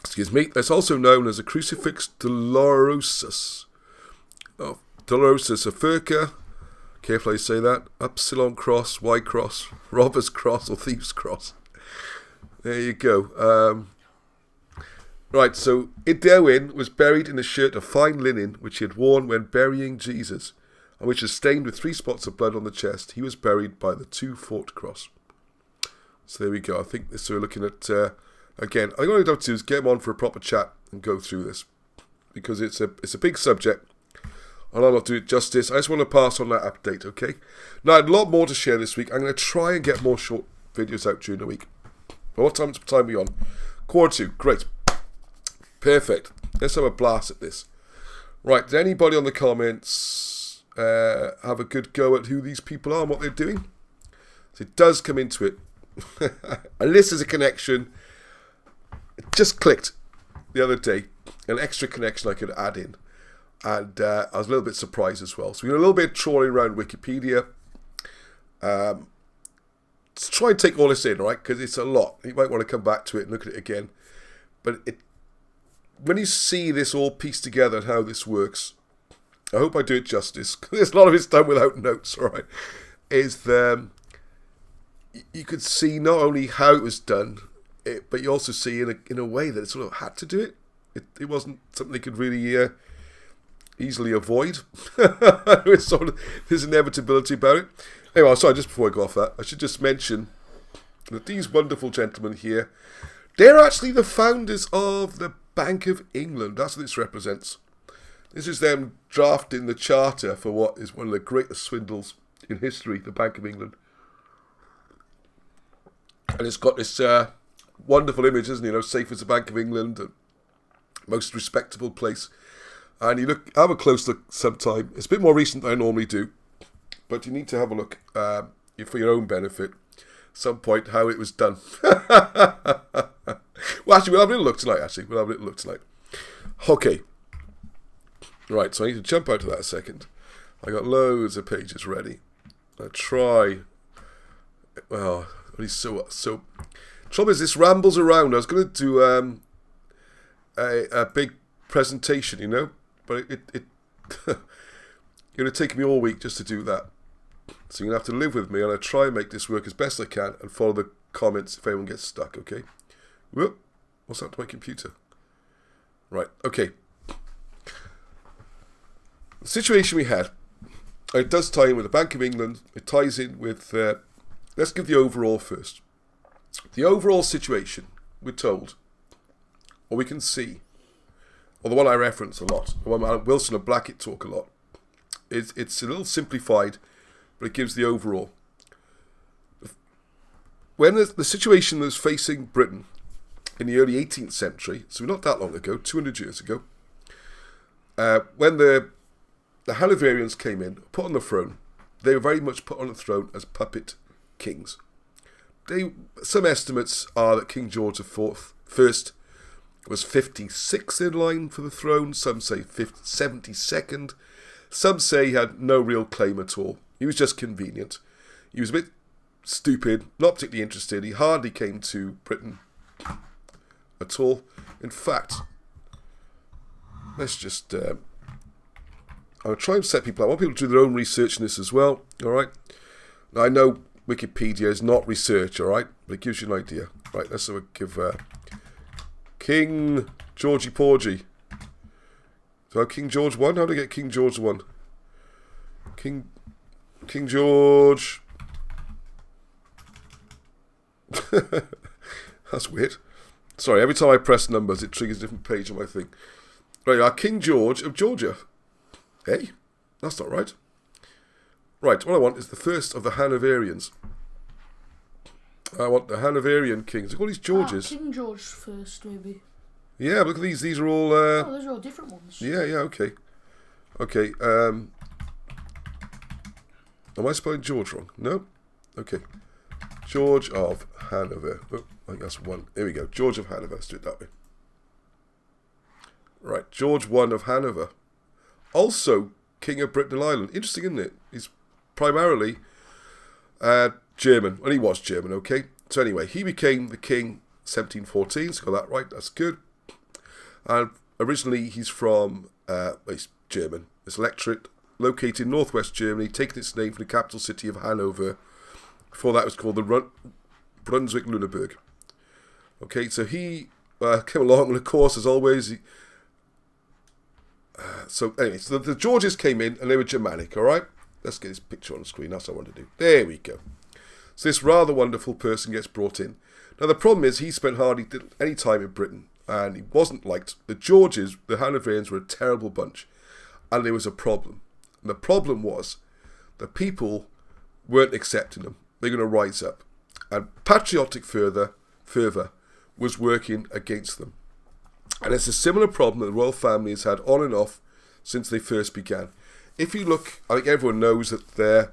Excuse me. It's also known as a crucifix dolorosus. Oh, dolorosus, a furca. Careful how you say that. Upsilon cross, Y cross, robber's cross, or thief's cross. There you go. Right, so Idewin was buried in a shirt of fine linen which he had worn when burying Jesus, and which is stained with 3 spots of blood on the chest. He was buried by the 2 fort cross. So there we go. I think this we're looking at, again, I think what I'd have to do is get him on for a proper chat and go through this, because it's a big subject, and I'm not doing it justice. I just want to pass on that update, okay? Now, I had a lot more to share this week. I'm going to try and get more short videos out during the week. But what time are we on? 1:45. Great. Perfect. Let's have a blast at this. Right, did anybody on the comments have a good go at who these people are and what they're doing? So it does come into it. And this is a connection. It just clicked the other day. An extra connection I could add in. And I was a little bit surprised as well. So we're a little bit trawling around Wikipedia. Let's try and take all this in, right? Because it's a lot. You might want to come back to it and look at it again. But when you see this all pieced together and how this works, I hope I do it justice, because a lot of it's done without notes, all right, is you could see not only how it was done, but you also see in a way that it sort of had to do it. It wasn't something they could really easily avoid. There's inevitability about it. Anyway, sorry, just before I go off that, I should just mention that these wonderful gentlemen here, they're actually the founders of the Bank of England. That's what this represents. This is them drafting the charter for what is one of the greatest swindles in history, the Bank of England. And it's got this wonderful image, isn't it? Safe as the Bank of England, most respectable place. And you have a close look sometime. It's a bit more recent than I normally do, but you need to have a look for your own benefit. Some point how it was done. Well, actually, we'll have a little look tonight, Okay. Right, so I need to jump out of that a second. I got loads of pages ready. I try. Well, he's so. Trouble is, this rambles around. I was going to do a big presentation, but it going to take me all week just to do that. So you're going to have to live with me, and I try and make this work as best I can and follow the comments if anyone gets stuck, okay? Whoop. What's that to my computer? Right, okay. The situation we had, it does tie in with the Bank of England. It ties in with, let's give the overall first. The overall situation, we're told, or we can see, or the one I reference a lot, the one Wilson and Blackett talk a lot, it's a little simplified, but it gives the overall. When the situation was facing Britain in the early 18th century, so not that long ago, 200 years ago, when the Hanoverians came in, put on the throne, they were very much put on the throne as puppet kings. Some estimates are that King George IV was 56th in line for the throne, some say 72nd, some say he had no real claim at all. He was just convenient. He was a bit stupid, not particularly interested. He hardly came to Britain at all. In fact, let's just... I'll try and set people up. I want people to do their own research in this as well, all right? Now, I know Wikipedia is not research, all right? But it gives you an idea. Right, let's give King Georgie Porgy. So King George 1? How do I get King George 1? King George. That's weird. Sorry, every time I press numbers, it triggers a different page on my thing. Right, King George of Georgia. Hey, that's not right. Right, what I want is the first of the Hanoverians. I want the Hanoverian kings. Look at all these Georges. King George first, maybe. Yeah, look at these. These are all... those are all different ones. Yeah, okay. Okay, am I spelling George wrong? No? Okay. George of Hanover. Oh, I think that's one. Here we go. George of Hanover. Let's do it that way. Right, George I of Hanover. Also, King of Britain and Ireland. Interesting, isn't it? He's primarily German. Well, he was German, okay? So anyway, he became the king 1714, so got that right, that's good. And originally he's from, he's German. It's electorate located in northwest Germany, taking its name from the capital city of Hanover. Before that it was called the Brunswick-Lüneburg. Okay, so he came along, and of course, as always, so anyway, so the Georges came in, and they were Germanic, all right? Let's get this picture on the screen, that's what I want to do. There we go. So this rather wonderful person gets brought in. Now the problem is he spent hardly any time in Britain, and he wasn't liked. The Georges, the Hanoverians, were a terrible bunch, and there was a problem. And the problem was the people weren't accepting them. They're going to rise up. And patriotic fervour was working against them. And it's a similar problem that the royal family has had on and off since they first began. If you look, I think everyone knows that the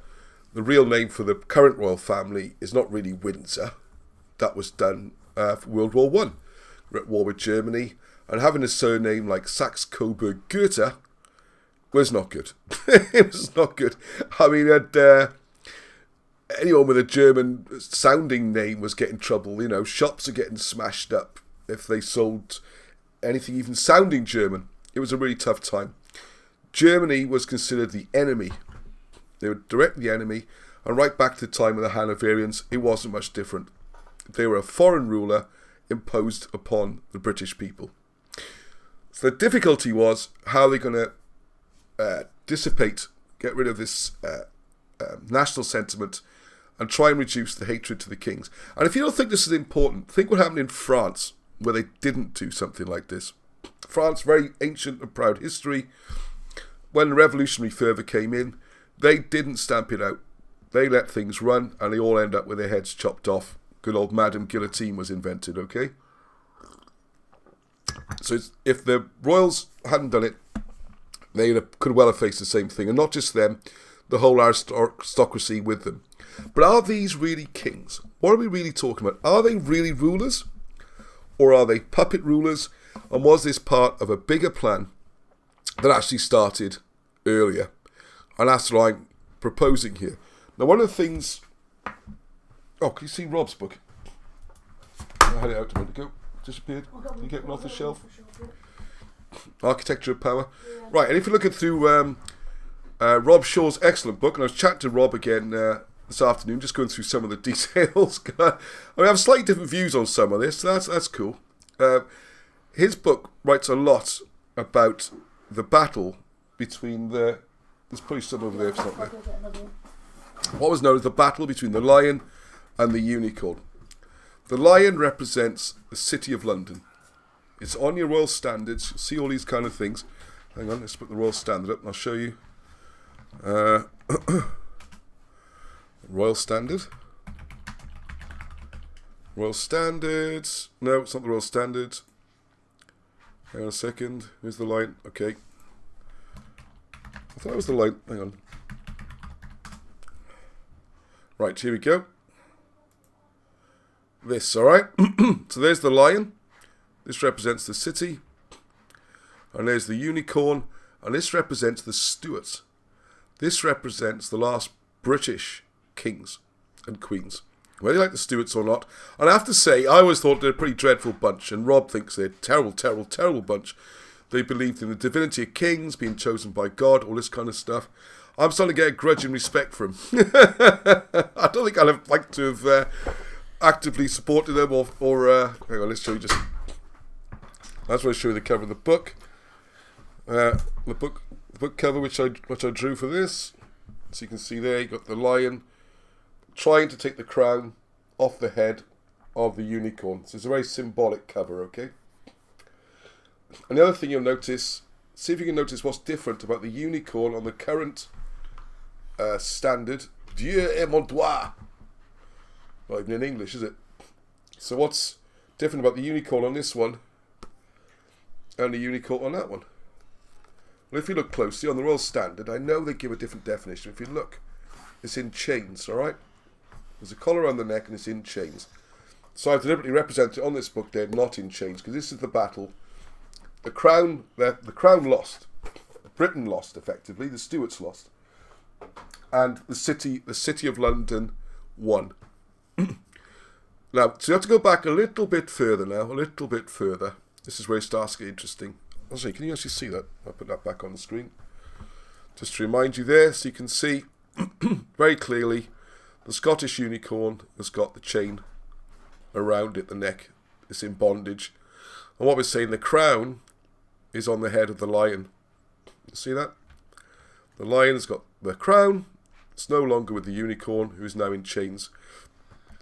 real name for the current royal family is not really Windsor. That was done for World War I. We're at war with Germany, and having a surname like Saxe-Coburg-Gotha was not good. It was not good. I mean, anyone with a German-sounding name was getting trouble. You know, shops are getting smashed up if they sold anything even sounding German. It was a really tough time. Germany was considered the enemy. They were directly the enemy, and right back to the time of the Hanoverians, it wasn't much different. They were a foreign ruler imposed upon the British people. So the difficulty was how they're going to dissipate, get rid of this national sentiment, and try and reduce the hatred to the kings. And if you don't think this is important, think what happened in France, where they didn't do something like this. France, very ancient and proud history. When the revolutionary fervour came in, they didn't stamp it out. They let things run, and they all end up with their heads chopped off. Good old Madame Guillotine was invented, okay? So if the royals hadn't done it, they could well have faced the same thing. And not just them, the whole aristocracy with them. But are these really kings? What are we really talking about? Are they really rulers? Or are they puppet rulers? And was this part of a bigger plan that actually started earlier? And that's what I'm proposing here. Now, one of the things... Oh, can you see Rob's book? I had it out a minute ago. Disappeared. Can you get one off the shelf? Architecture of Power. Yeah. Right, and if you're looking through Rob Shaw's excellent book, and I was chatting to Rob again this afternoon, just going through some of the details. I have slightly different views on some of this, so that's cool. His book writes a lot about the battle between the... There's probably some over there if it's not there. What was known as the battle between the lion and the unicorn. The lion represents the city of London. It's on your royal standards. You'll see all these kind of things. Hang on, let's put the royal standard up and I'll show you. Royal standard. Royal standards. No, it's not the royal standards. Hang on a second. Here's the lion. Okay. I thought it was the lion. Hang on. Right, here we go. This, alright? So there's the lion. This represents the city. And there's the unicorn. And this represents the Stuarts. This represents the last British kings and queens. Whether you like the Stuarts or not. And I have to say, I always thought they're a pretty dreadful bunch. And Rob thinks they're a terrible, terrible, terrible bunch. They believed in the divinity of kings, being chosen by God, all this kind of stuff. I'm starting to get a grudging respect for them. I don't think I'd have liked to have actively supported them or hang on, let's show you just... I just want to show you the cover of the book. The book cover which I drew for this. So you can see there, you got the lion trying to take the crown off the head of the unicorn. So it's a very symbolic cover, okay? And the other thing you'll notice, see if you can notice what's different about the unicorn on the current standard. Dieu est mon doigt. Not even in English, is it? So what's different about the unicorn on this one and the unicorn on that one? Well, if you look closely on the Royal Standard, I know they give a different definition. If you look, it's in chains, all right? There's a collar on the neck and it's in chains. So I've deliberately represented on this book they're not in chains, because this is the battle. The crown lost. Britain lost, effectively. The Stuarts lost. And the city of London won. Now, so you have to go back a little bit further now, a little bit further. This is where it starts to get interesting. Actually, can you actually see that? I'll put that back on the screen. Just to remind you there, so you can see very clearly the Scottish unicorn has got the chain around it, the neck. It's in bondage. And what we're saying, the crown is on the head of the lion. You see that? The lion's got the crown. It's no longer with the unicorn, who is now in chains.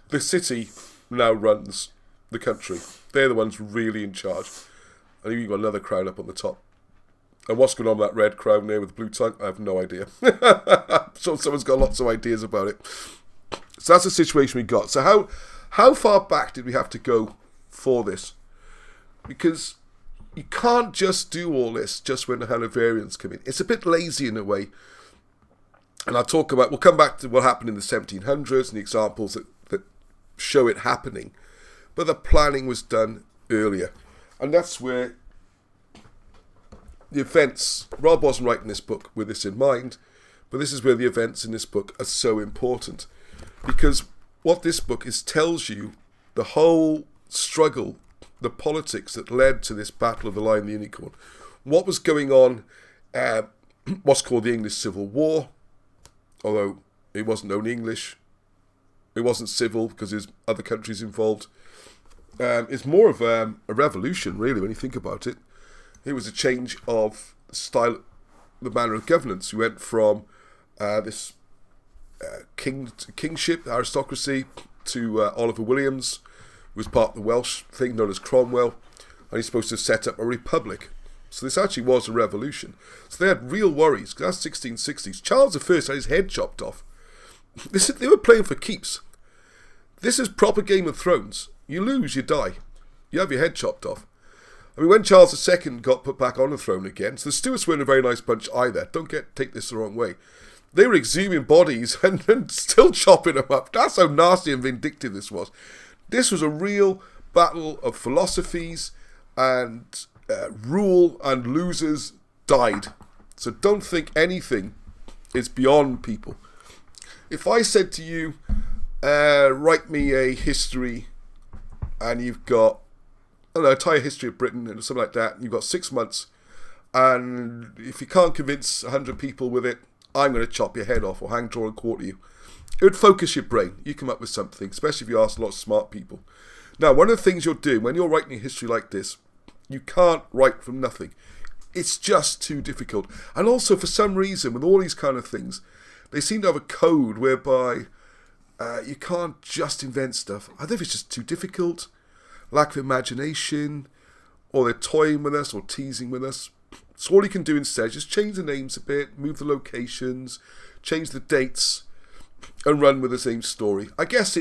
The city now runs the country. They're the ones really in charge. And you've got another crown up on the top. And what's going on with that red crown there with the blue tongue? I have no idea. I'm sure someone's got lots of ideas about it. So that's the situation we got. So how far back did we have to go for this? Because you can't just do all this just when the Hanoverians come in. It's a bit lazy in a way. And we'll come back to what happened in the 1700s and the examples that show it happening. But the planning was done earlier. And that's where the events, Rob wasn't writing this book with this in mind, but this is where the events in this book are so important. Because what this book tells you the whole struggle, the politics that led to this Battle of the Lion and the Unicorn. What was going on, what's called the English Civil War, although it wasn't known English, it wasn't civil because there's other countries involved. It's more of a revolution, really, when you think about it. It was a change of style, the manner of governance. We went from this kingship, aristocracy, to Oliver Williams, who was part of the Welsh thing known as Cromwell, and he's supposed to set up a republic. So this actually was a revolution. So they had real worries, because that's 1660s. Charles I had his head chopped off. They were playing for keeps. This is proper Game of Thrones. You lose, you die. You have your head chopped off. I mean, when Charles II got put back on the throne again, so the Stuarts weren't a very nice bunch either. Take this the wrong way. They were exhuming bodies and still chopping them up. That's how nasty and vindictive this was. This was a real battle of philosophies, and rule, and losers died. So don't think anything is beyond people. If I said to you, write me a history, and you've got, I don't know, a entire history of Britain and something like that, and you've got 6 months, and if you can't convince 100 people with it, I'm going to chop your head off or hang, draw and quarter you. It would focus your brain. You come up with something, especially if you ask a lot of smart people. Now, one of the things you're doing when you're writing a history like this, you can't write from nothing. It's just too difficult. And also, for some reason, with all these kind of things, they seem to have a code whereby you can't just invent stuff. I don't know if it's just too difficult, lack of imagination, or they're toying with us or teasing with us. So all you can do instead is just change the names a bit, move the locations, change the dates, and run with the same story. I guess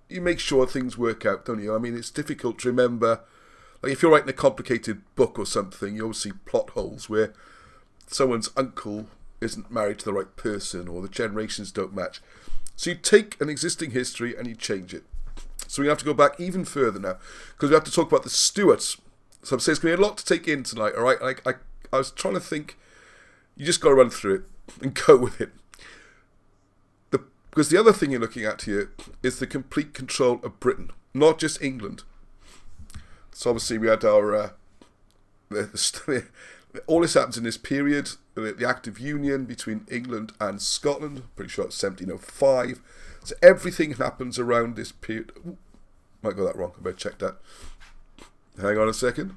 you make sure things work out, don't you? I mean, it's difficult to remember. Like if you're writing a complicated book or something, you always see plot holes where someone's uncle isn't married to the right person or the generations don't match. So you take an existing history and you change it. So we have to go back even further now, because we have to talk about the Stuarts. So I'm saying it's going to be a lot to take in tonight, all right? I was trying to think, you just got to run through it and go with it. Because the other thing you're looking at here is the complete control of Britain, not just England. So obviously we had our, all this happens in this period, the Act of Union between England and Scotland, pretty sure it's 1705. So everything happens around this period. Ooh, might got that wrong, I better check that. Hang on a second.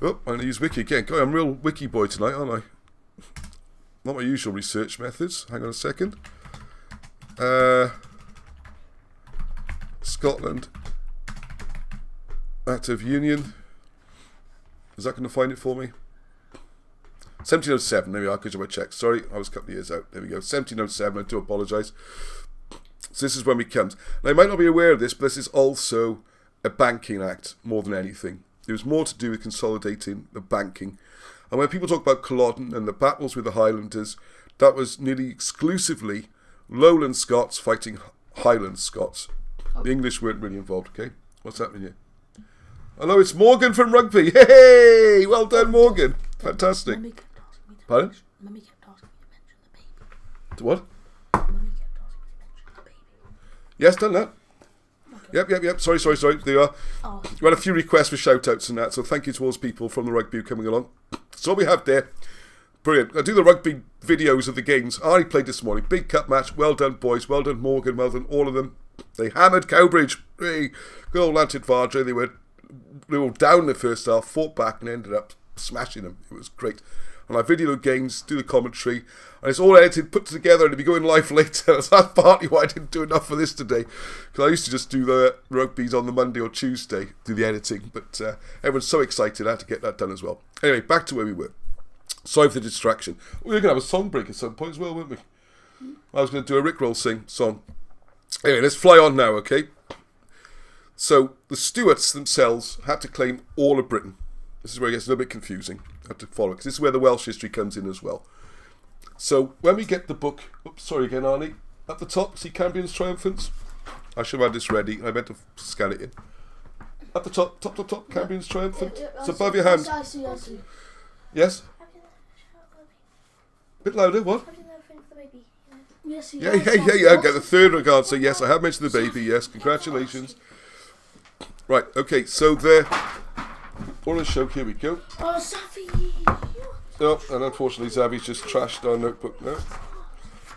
Oh, I'm going to use Wiki again. God, I'm a real Wiki boy tonight, aren't I? Not my usual research methods. Hang on a second. Scotland Act of Union. Is that going to find it for me? 1707, there we are, because I checked. Sorry, I was a couple of years out. There we go, 1707, I do apologise. So this is when we come. Now, you might not be aware of this, but this is also a banking act more than anything. It was more to do with consolidating the banking. And when people talk about Culloden and the battles with the Highlanders, that was nearly exclusively Lowland Scots fighting Highland Scots. The English weren't really involved, okay? What's happening here? Hello, it's Morgan from Rugby. Hey, well done, Morgan. Fantastic. Mummy kept asking me to Pardon? Mummy kept asking me to mention the baby. To what? Mummy kept asking me to mention the baby. Yes, done that. Okay. Yep. Sorry. There you are. Oh. We had a few requests for shout-outs and that, so thank you to all those people from the rugby coming along. So what we have there, brilliant. I do the rugby videos of the games. I already played this morning. Big cup match. Well done, boys. Well done, Morgan. Well done, all of them. They hammered Cowbridge. Hey, good old Lantid They were down in the first half, fought back and ended up smashing them. It was great. And I video the games, do the commentary, and it's all edited, put together, and it'll be going live later. So that's partly why I didn't do enough for this today, because I used to just do the rugbies on the Monday or Tuesday, do the editing, but everyone's so excited I had to get that done as well. Anyway, back to where we were. Sorry for the distraction. We were going to have a song break at some point as well, weren't we? I was going to do a Rickroll song. Anyway, let's fly on now, okay? So, the Stuarts themselves had to claim all of Britain. This is where it gets a little bit confusing. I have to follow, because this is where the Welsh history comes in as well. So, when we get the book... Oops, sorry again, Arnie. At the top, see Cambrian's Triumphants? I should have had this ready. I meant to scan it in. At the top, Cambrian's Triumphant. It's above your hand. I see. Yes? Bit louder, what? Yes, Yeah. Okay, the third regard. So yes, I have mentioned the baby. Yes, congratulations. Right. Okay. So there. On the show. Here we go. Oh, Safi! Oh, and unfortunately, Zavi's just trashed our notebook now.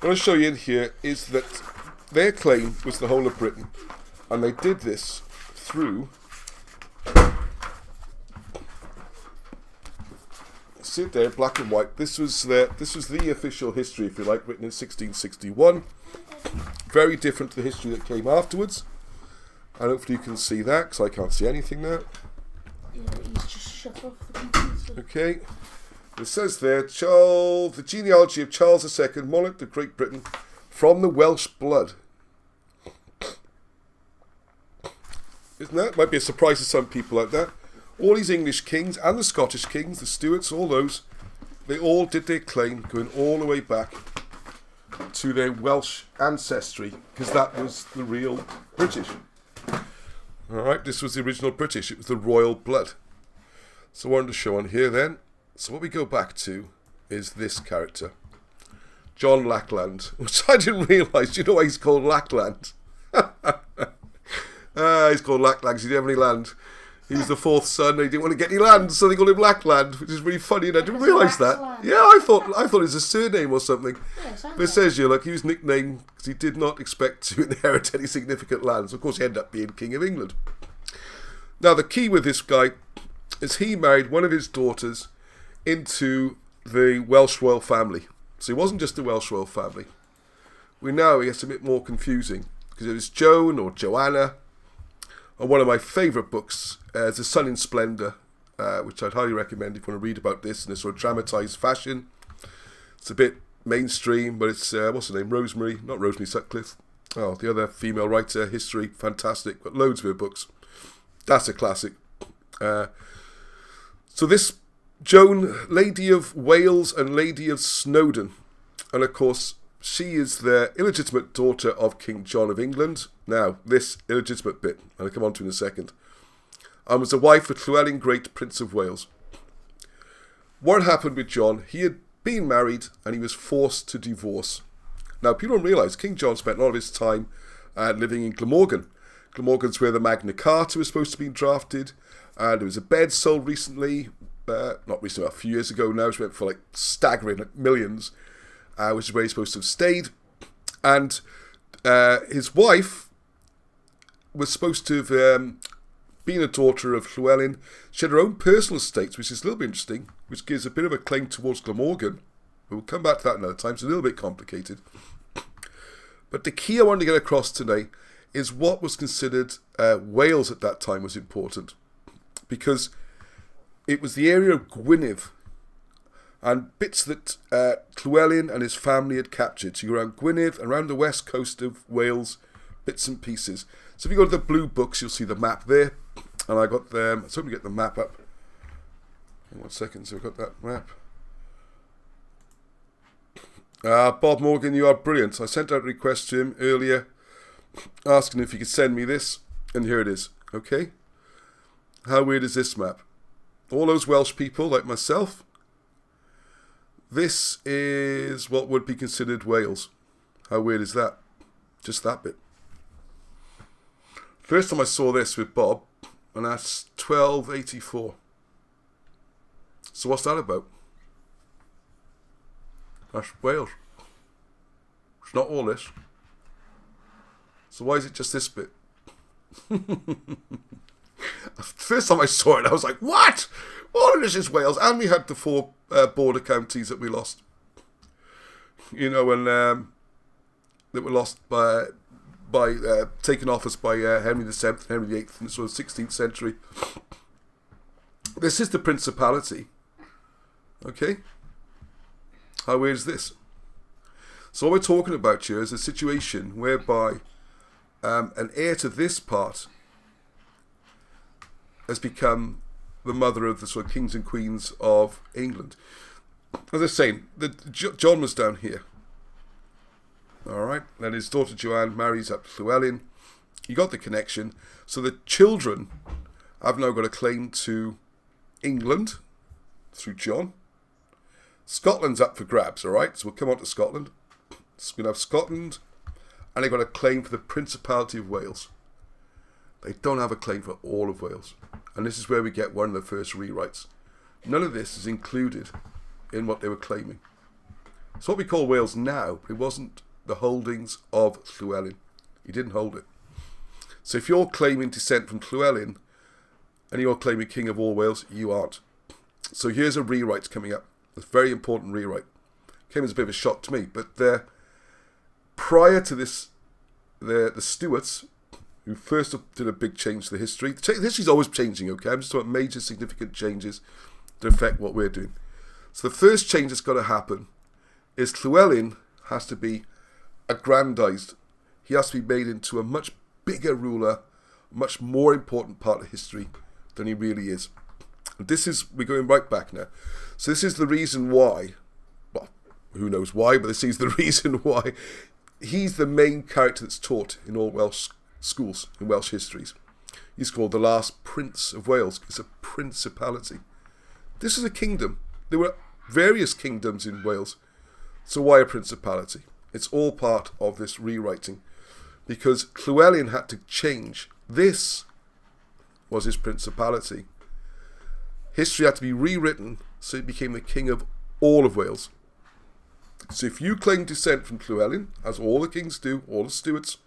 What I'll show you in here is that their claim was the whole of Britain, and they did this through. See it there, black and white. This was the official history, if you like, written in 1661. Very different to the history that came afterwards. And hopefully you can see that, because I can't see anything now. Yeah, he's just shut off the computer. Okay. It says there, the genealogy of Charles II, monarch of Great Britain, from the Welsh blood. Isn't that? Might be a surprise to some people out there. All these English kings and the Scottish kings, the Stuarts, all those, they all did their claim going all the way back to their Welsh ancestry, because that was the real British. Alright, this was the original British. It was the royal blood. So I wanted to show on here then. So what we go back to is this character, John Lackland, which I didn't realise. Do you know why he's called Lackland? He's called Lackland because he didn't have any land. He was the fourth son, and he didn't want to get any land, so they called him Lackland, which is really funny, and I didn't realise that. Laxland. Yeah, I thought it was a surname or something. Yeah, it sounds But it says here, look, he was nicknamed because he did not expect to inherit any significant lands. Of course, he ended up being King of England. Now, the key with this guy is he married one of his daughters into the Welsh royal family. So he wasn't just the Welsh royal family. We know it gets a bit more confusing, because it was Joan or Joanna. And one of my favourite books is A Sun in Splendour, which I'd highly recommend if you want to read about this in a sort of dramatised fashion. It's a bit mainstream, but it's, what's her name? Not Rosemary Sutcliffe. Oh, the other female writer, history, fantastic. Got loads of her books. That's a classic. So this Joan, Lady of Wales and Lady of Snowdon. And of course, she is the illegitimate daughter of King John of England. Now, this illegitimate bit, and I'll come on to in a second, and was the wife of Llywelyn Great, Prince of Wales. What happened with John? He had been married and he was forced to divorce. Now, people don't realise King John spent a lot of his time living in Glamorgan. Glamorgan's where the Magna Carta was supposed to be drafted, and there was a bed sold recently, not recently, a few years ago now, which went for like staggering like millions, which is where he's supposed to have stayed. And his wife was supposed to have been a daughter of Llywelyn. She had her own personal estates, which is a little bit interesting, which gives a bit of a claim towards Glamorgan. We'll come back to that another time. It's a little bit complicated. But the key I want to get across today is what was considered Wales at that time was important. because it was the area of Gwynedd and bits that Llywelyn and his family had captured. So you're around Gwynedd, around the west coast of Wales, bits and pieces. So if you go to the blue books, you'll see the map there. And I got them. Let's hope we get the map up. In 1 second, so we've got that map. Bob Morgan, you are brilliant. I sent out a request to him earlier asking if he could send me this, and here it is. Okay? How weird is this map? All those Welsh people, like myself, this is what would be considered Wales. How weird is that? Just that bit. First time I saw this with Bob, and that's 1284. So what's that about? That's Wales. It's not all this. So why is it just this bit? First time I saw it, I was like, what? All of this is Wales. And we had the 4 border counties that we lost. You know, and that were lost by taken off us by Henry VII, Henry VIII in the sort of 16th century. This is the Principality. Okay? How weird is this? So what we're talking about here is a situation whereby an heir to this part has become the mother of the sort of kings and queens of England. As I was saying, John was down here. Alright, then his daughter Joanne marries up Llywelyn. You got the connection. So the children have now got a claim to England through John. Scotland's up for grabs, alright? So we'll come on to Scotland. So we're going to have Scotland, and they've got a claim for the Principality of Wales. They don't have a claim for all of Wales. And this is where we get one of the first rewrites. None of this is included in what they were claiming. It's what we call Wales now, but it wasn't the holdings of Llywelyn. He didn't hold it. So if you're claiming descent from Llywelyn, and you're claiming King of all Wales, you aren't. So here's a rewrite coming up. A very important rewrite. Came as a bit of a shock to me, but prior to this, the Stuarts, who first did a big change to the history. The history's always changing, okay? I'm just talking about major significant changes to affect what we're doing. So the first change that's got to happen is Llywelyn has to be aggrandized. He has to be made into a much bigger ruler, much more important part of history than he really is. And this is, we're going right back now. So this is the reason why, well, who knows why, but this is the reason why he's the main character that's taught in all Welsh schools, in Welsh histories. He's called the last Prince of Wales. It's a principality. This is a kingdom. There were various kingdoms in Wales. So why a principality? It's all part of this rewriting. Because Llywelyn had to change. This was his principality. History had to be rewritten so he became the king of all of Wales. So if you claim descent from Llywelyn, as all the kings do, all the Stuarts,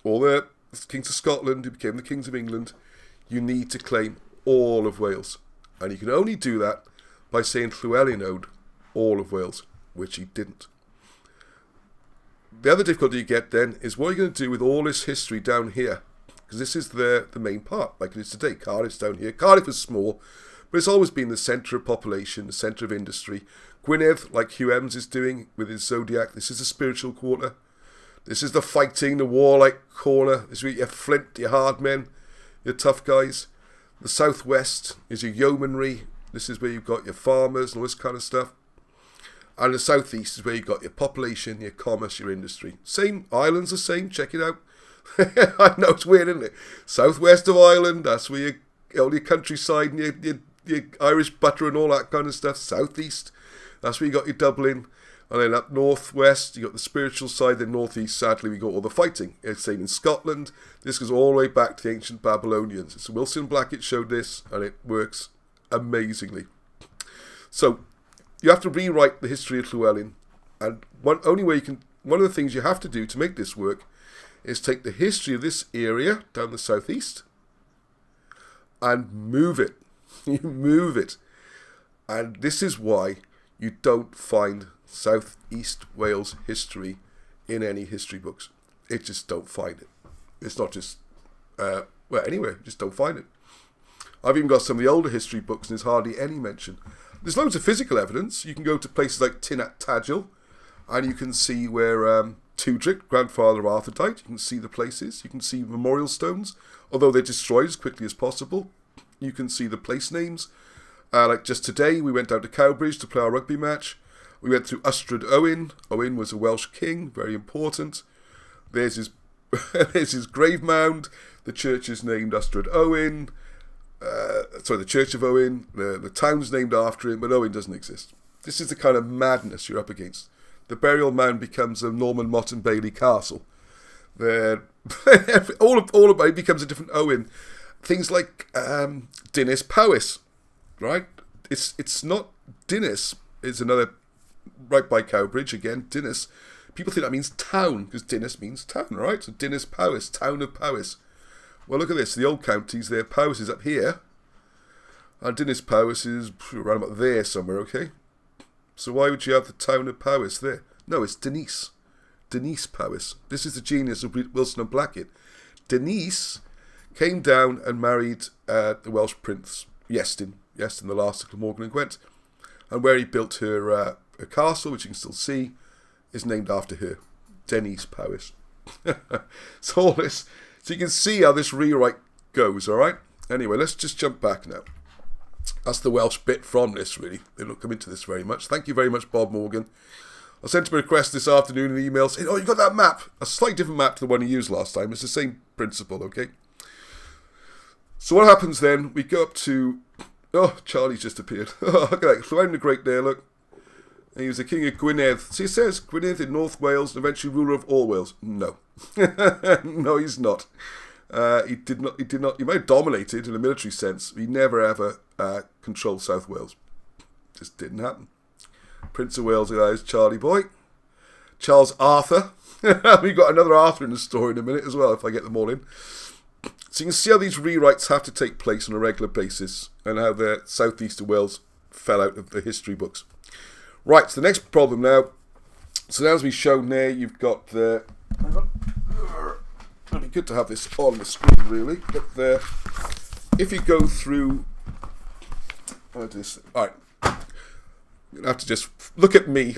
all the kings of Scotland who became the kings of England, you need to claim all of Wales. And you can only do that by saying Llywelyn owed all of Wales, which he didn't. The other difficulty you get then is what are you going to do with all this history down here? Because this is the main part, like it is today. Cardiff's down here. Cardiff is small, but it's always been the centre of population, the centre of industry. Gwynedd, like Hugh Evans is doing with his Zodiac, this is the spiritual quarter. This is the fighting, the warlike corner. This is where your flint, your hard men, your tough guys. The southwest is your yeomanry. This is where you've got your farmers and all this kind of stuff. And the southeast is where you've got your population, your commerce, your industry. Same, Ireland's the same, check it out. I know it's weird, isn't it? Southwest of Ireland, that's where all your countryside and your Irish butter and all that kind of stuff. Southeast, that's where you got your Dublin. And then up northwest, you got the spiritual side. Then northeast, sadly, we got all the fighting. It's same in Scotland. This goes all the way back to the ancient Babylonians. So Wilson Blackett showed this, and it works amazingly. So you have to rewrite the history of Llywelyn, and one of the things you have to do to make this work is take the history of this area down the southeast and move it. You move it, and this is why you don't find Southeast Wales history in any history books. Just don't find it. It's not just anywhere. Just don't find it. I've even got some of the older history books, and there's hardly any mention. There's loads of physical evidence. You can go to places like Tinat Tadgil, and you can see where Tudric, grandfather of Arthur, died. You can see the places. You can see memorial stones, although they're destroyed as quickly as possible. You can see the place names. Like just today, we went down to Cowbridge to play our rugby match. We went through Ystrad Owen. Owen was a Welsh king, very important. There's his, there's his grave mound. The church is named Ystrad Owen. The Church of Owen. The town's named after him, but Owen doesn't exist. This is the kind of madness you're up against. The burial mound becomes a Norman Mott and Bailey castle. All of it becomes a different Owen. Things like Dinas Powys, right? It's not Dinas. It's another right by Cowbridge again. Dinas. People think that means town because Dinas means town, right? So Dinas Powys, town of Powys. Well, look at this. The old counties there. Powys is up here, and Dinas Powys is around about there somewhere. Okay. So why would you have the town of Powys there? No, it's Denise. Denise Powys. This is the genius of Wilson and Blackett. Denise came down and married the Welsh prince Iestyn, the last of Glamorgan and Gwent, and where he built her castle, which you can still see, is named after her, Denise Powys. So all this, so you can see how this rewrite goes. All right. Anyway, let's just jump back now. That's the Welsh bit from this, really. They don't come into this very much. Thank you very much, Bob Morgan. I sent him a request this afternoon in the email saying, oh, you got that map. A slightly different map to the one you used last time. It's the same principle, okay? So what happens then? We go up to... Oh, Charlie's just appeared. Look at that. Llewellyn the Great there, look. And he was the king of Gwynedd. See, it says Gwynedd in North Wales and eventually ruler of all Wales. No. No, he's not. He did not. He might have dominated in a military sense. He never ever controlled South Wales. Just didn't happen. Prince of Wales, that is Charlie boy. Charles Arthur. We've got another Arthur in the story in a minute as well, if I get them all in. So you can see how these rewrites have to take place on a regular basis, and how the Southeastern Wales fell out of the history books. Right, so the next problem now. So as we've shown there, you've got the... Hang on. It'd be good to have this on the screen, really. But if you go through... Alright. You're going to have to just look at me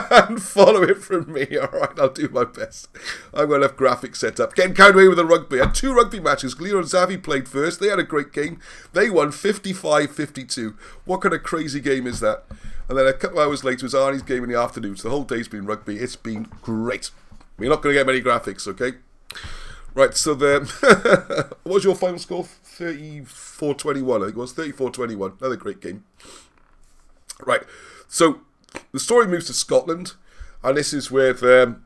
and follow it from me. Alright, I'll do my best. I've got enough graphics set up. Getting carried away with the rugby. I had 2 rugby matches. Glio and Xavi played first. They had a great game. They won 55-52. What kind of crazy game is that? And then a couple of hours later was Arnie's game in the afternoon. So the whole day's been rugby. It's been great. We're not going to get many graphics, okay? Right, so what was your final score? 34-21, I think it was. 34-21. Another great game. Right, so the story moves to Scotland, and this is where the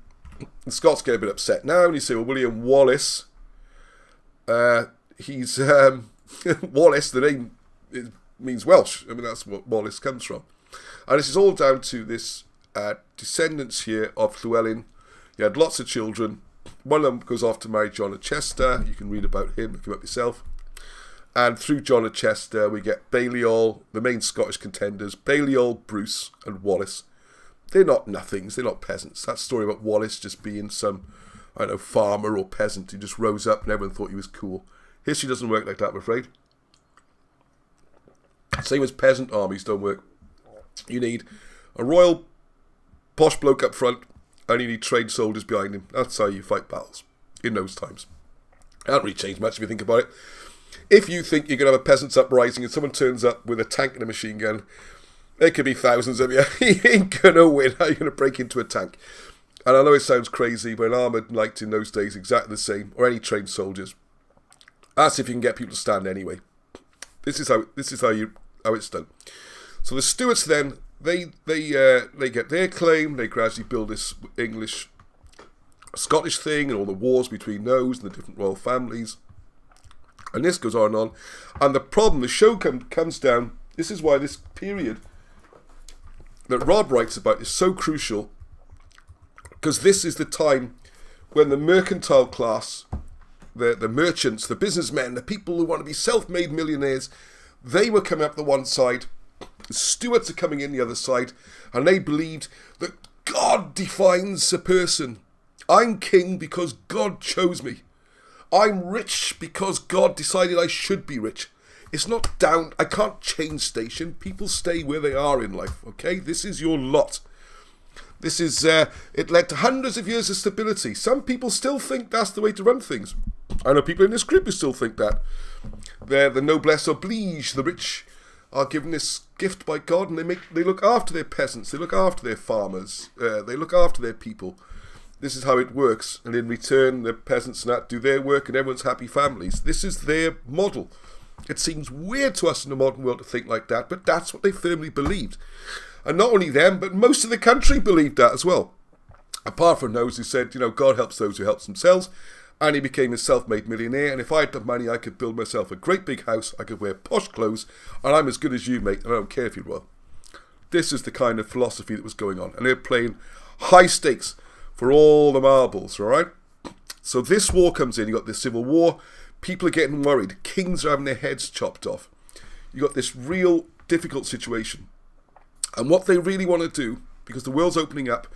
Scots get a bit upset now, and you say, well, William Wallace, he's, Wallace, the name means Welsh. I mean, that's what Wallace comes from. And this is all down to this descendants here of Llewellyn. He had lots of children. One of them goes off to marry John of Chester. You can read about him, look him up yourself. And through John of Chester, we get Balliol, the main Scottish contenders, Balliol, Bruce, and Wallace. They're not nothings, they're not peasants. That story about Wallace just being some, I don't know, farmer or peasant who just rose up and everyone thought he was cool. History doesn't work like that, I'm afraid. Same as peasant armies don't work. You need a royal posh bloke up front, and you need trained soldiers behind him. That's how you fight battles in those times. It hasn't really changed much if you think about it. If you think you're going to have a peasants' uprising and someone turns up with a tank and a machine gun, there could be thousands of you. He ain't going to win. How are you going to break into a tank? And I know it sounds crazy, but an armoured knight in those days exactly the same, or any trained soldiers. That's if you can get people to stand anyway. This is how it's done. So the Stuarts then, they get their claim. They gradually build this English, Scottish thing, and all the wars between those and the different royal families. And this goes on and on. And the problem, the show comes down, this is why this period that Rob writes about is so crucial, because this is the time when the mercantile class, the merchants, the businessmen, the people who want to be self-made millionaires, they were coming up the one side, the Stuarts are coming in the other side, and they believed that God defines a person. I'm king because God chose me. I'm rich because God decided I should be rich. It's not down. I can't change station. People stay where they are in life. Okay, this is your lot. This is. It led to hundreds of years of stability. Some people still think that's the way to run things. I know people in this group who still think that. They're the noblesse oblige. The rich are given this gift by God, and they look after their peasants. They look after their farmers. They look after their people. This is how it works, and in return, the peasants and that do their work, and everyone's happy families. This is their model. It seems weird to us in the modern world to think like that, but that's what they firmly believed. And not only them, but most of the country believed that as well. Apart from those who said, God helps those who help themselves, and he became a self-made millionaire, and if I had the money, I could build myself a great big house, I could wear posh clothes, and I'm as good as you, mate, and I don't care if you're well. This is the kind of philosophy that was going on, and they're playing high stakes for all the marbles, all right? So this war comes in, you got this civil war, people are getting worried, kings are having their heads chopped off. You got this real difficult situation. And what they really want to do, because the world's opening up,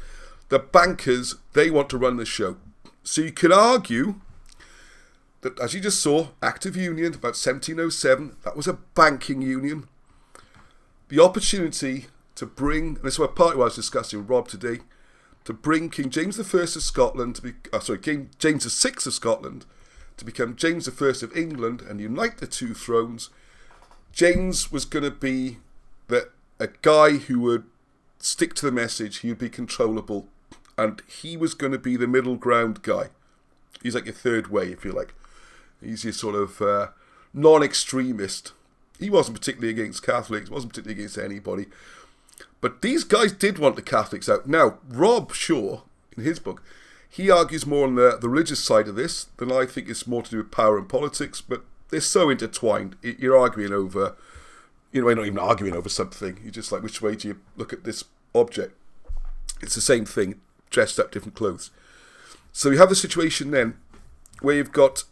the bankers, they want to run the show. So you could argue that, as you just saw, Act of Union, about 1707, that was a banking union. The opportunity to bring, and this is what partly what I was discussing with Rob today, to bring King James I of Scotland to be, King James VI of Scotland to become James I of England and unite the two thrones. James was going to be a guy who would stick to the message. He would be controllable, and he was going to be the middle ground guy. He's like your third way, if you like. He's your sort of non-extremist. He wasn't particularly against Catholics, wasn't particularly against anybody. But these guys did want the Catholics out. Now, Rob Shaw, in his book, he argues more on the religious side of this than I think it's more to do with power and politics, but they're so intertwined. You're arguing over, you're not even arguing over something. You're just like, which way do you look at this object? It's the same thing, dressed up, different clothes. So you have the situation then where you've got,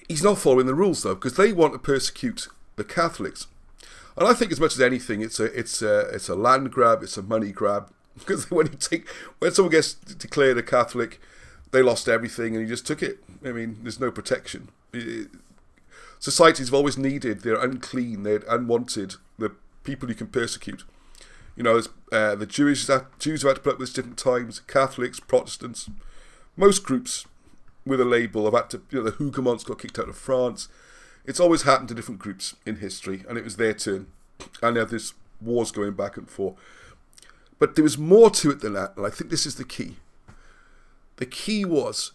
he's not following the rules though, because they want to persecute the Catholics. And I think as much as anything, it's a land grab, it's a money grab. Because when someone gets declared a Catholic, they lost everything and you just took it. I mean, there's no protection. Societies have always needed, they're unclean, they're unwanted, the people you can persecute. The Jews have had to put up with this different times, Catholics, Protestants, most groups with a label have had to, the Huguenots got kicked out of France. It's always happened to different groups in history, and it was their turn. And now there's wars going back and forth. But there was more to it than that, and I think this is the key. The key was,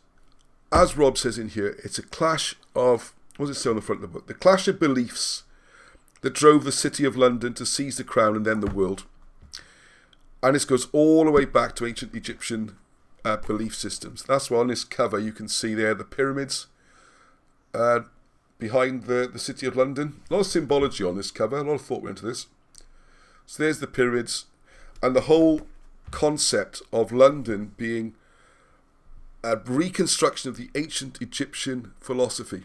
as Rob says in here, it's a clash of, what does it say on the front of the book? The clash of beliefs that drove the city of London to seize the crown and then the world. And this goes all the way back to ancient Egyptian belief systems. That's why on this cover you can see there the pyramids behind the city of London. A lot of symbology on this cover, a lot of thought went into this. So there's the pyramids, and the whole concept of London being a reconstruction of the ancient Egyptian philosophy,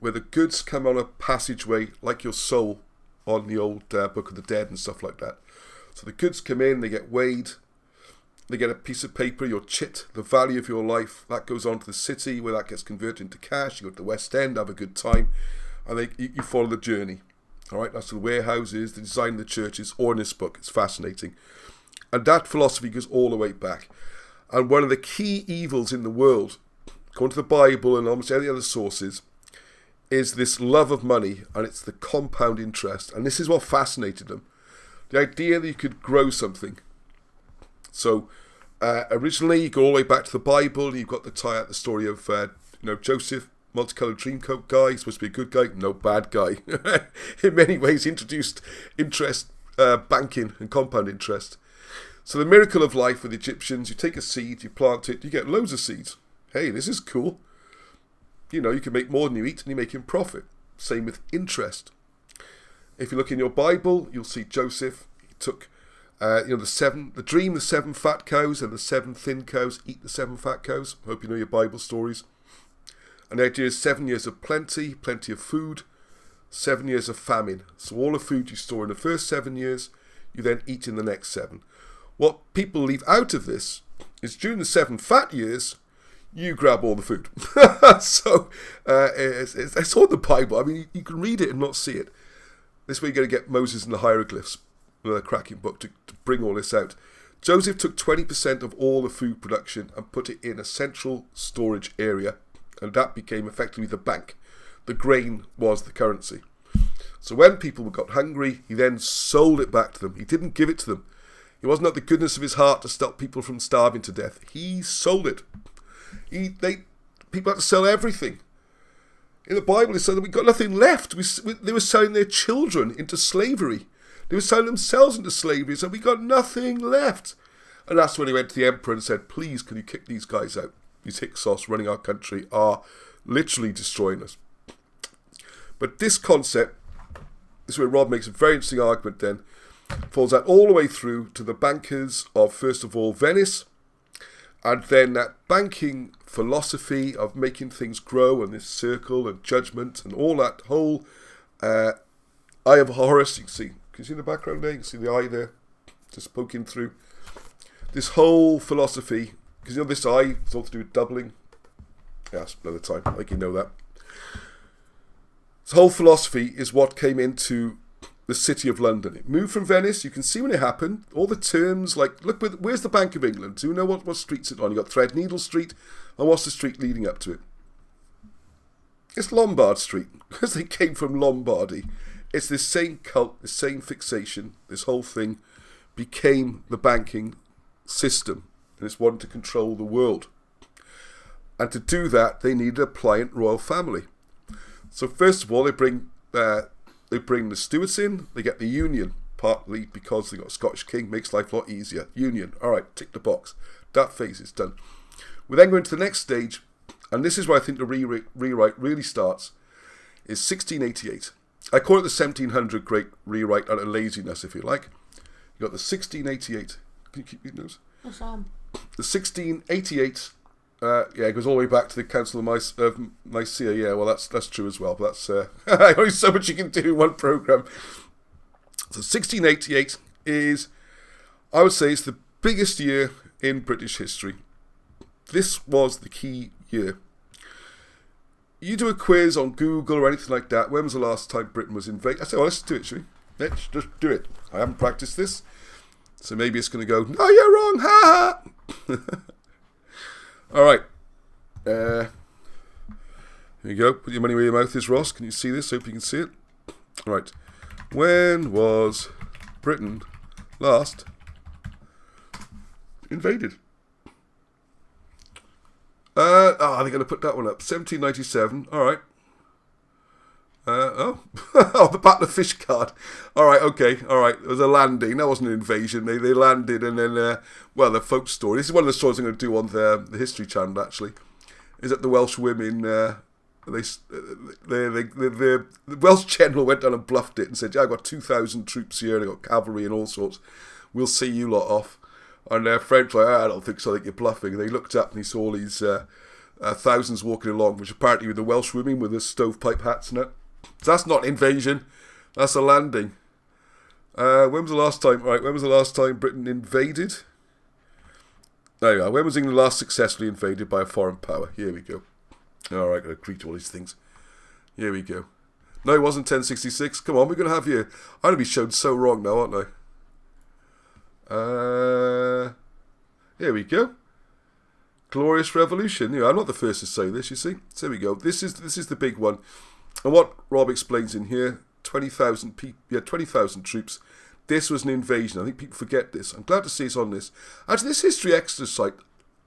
where the goods come on a passageway like your soul on the old Book of the Dead and stuff like that. So the goods come in, they get weighed, they get a piece of paper, your chit, the value of your life, that goes on to the city where that gets converted into cash. You go to the West End, have a good time, and you follow the journey. All right, that's the warehouses, the design of the churches, or in this book. It's fascinating. And that philosophy goes all the way back. And one of the key evils in the world, according to the Bible and almost any other sources, is this love of money, and it's the compound interest. And this is what fascinated them. The idea that you could grow something. So originally, you go all the way back to the Bible. You've got the tie out the story of Joseph, multicolored dreamcoat guy, supposed to be a good guy, no, bad guy. In many ways, introduced interest, banking and compound interest. So the miracle of life with the Egyptians, you take a seed, you plant it, you get loads of seeds. Hey, this is cool. You can make more than you eat and you're making profit. Same with interest. If you look in your Bible, you'll see Joseph. He took, the seven fat cows and the 7 thin cows, eat the 7 fat cows. I hope you know your Bible stories. And the idea is 7 years of plenty of food, 7 years of famine. So all the food you store in the first 7 years, you then eat in the next 7. What people leave out of this is during the 7 fat years, you grab all the food. So it's all in the Bible. I mean, you can read it and not see it. This way you're going to get Moses and the hieroglyphs, another cracking book, to bring all this out. Joseph took 20% of all the food production and put it in a central storage area, and that became effectively the bank. The grain was the currency. So when people got hungry, he then sold it back to them. He didn't give it to them. It wasn't out the goodness of his heart to stop people from starving to death. He sold it. People had to sell everything. In the Bible, it said that we got nothing left. They were selling their children into slavery. They were selling themselves into slavery, so we got nothing left. And that's when he went to the emperor and said, please, can you kick these guys out? These Hyksos running our country are literally destroying us. But this concept, this is where Rob makes a very interesting argument then, falls out all the way through to the bankers of, first of all, Venice, and then that banking philosophy of making things grow and this circle and judgment and all that whole eye of Horus. You can you see in the background there? You can see the eye there just poking through. This whole philosophy, because you know this eye, it's all to do with doubling. Yeah, that's another time, I think you know that. This whole philosophy is what came into the city of London. It moved from Venice. You can see when it happened. All the terms, like, look, where's the Bank of England? Do you know what street's it on? You got Threadneedle Street, and what's the street leading up to it? It's Lombard Street, because they came from Lombardy. It's this same cult, this same fixation. This whole thing became the banking system, and it's wanting to control the world. And to do that, they needed a pliant royal family. So first of all, they bring the Stuarts in. They get the Union, partly because they got a Scottish king, makes life a lot easier. Union, all right, tick the box. That phase is done. We then go into the next stage, and this is where I think the rewrite really starts, is 1688. I call it the 1700 Great Rewrite out of laziness, if you like. You got the 1688. Can you keep reading those? Yes, The 1688. It goes all the way back to the Council of Nicaea. Yeah, well, that's true as well. But that's only so much you can do in one program. So 1688 is, I would say, it's the biggest year in British history. This was the key year. You do a quiz on Google or anything like that. When was the last time Britain was invaded? I say, well, let's do it, shall we? Let's just do it. I haven't practiced this, so maybe it's going to go, no, you're wrong, ha ha. All right. Here you go. Put your money where your mouth is, Ross. Can you see this? Hope you can see it. All right. When was Britain last invaded? They're going to put that one up. 1797. All right. Oh, the Battle of Fishguard. All right, okay, all right. It was a landing. That wasn't an invasion. They landed, and then, the folk story. This is one of the stories I'm going to do on the History Channel, actually. Is that the Welsh women, the Welsh general went down and bluffed it and said, yeah, I've got 2,000 troops here, and I've got cavalry and all sorts. We'll see you lot off. And their French were like, I don't think so, I think you're bluffing. And they looked up and he saw all these thousands walking along, which apparently were the Welsh women with the stovepipe hats and that. So that's not invasion, that's a landing. When was the last time? Right, when was the last time Britain invaded? There you are. When was England last successfully invaded by a foreign power? Here we go. Alright, I'm going to agree to all these things. Here we go. No, it wasn't 1066. Come on, we're going to have you. I'm going to be shown so wrong now, aren't I? Here we go. Glorious Revolution. I'm not the first to say this, you see. So here we go. This is the big one. And what Rob explains in here, 20,000 troops. This was an invasion. I think people forget this. I'm glad to see it's on this. Actually, this History Extra site,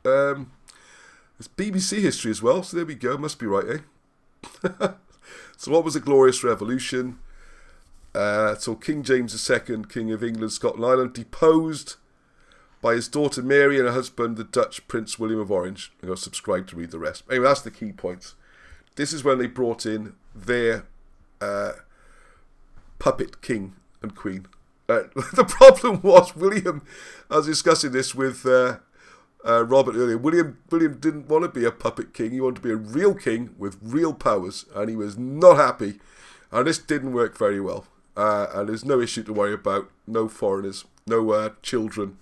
it's BBC history as well. So there we go. Must be right, eh? So what was the Glorious Revolution? So King James II, King of England, Scotland, Ireland, deposed by his daughter Mary and her husband, the Dutch Prince William of Orange. I'm going to subscribe to read the rest. Anyway, that's the key points. This is when they brought in their puppet king and queen. The problem was William, I was discussing this with Robert earlier, William didn't want to be a puppet king. He wanted to be a real king with real powers, and he was not happy. And this didn't work very well. And there's no issue to worry about, no foreigners, no children.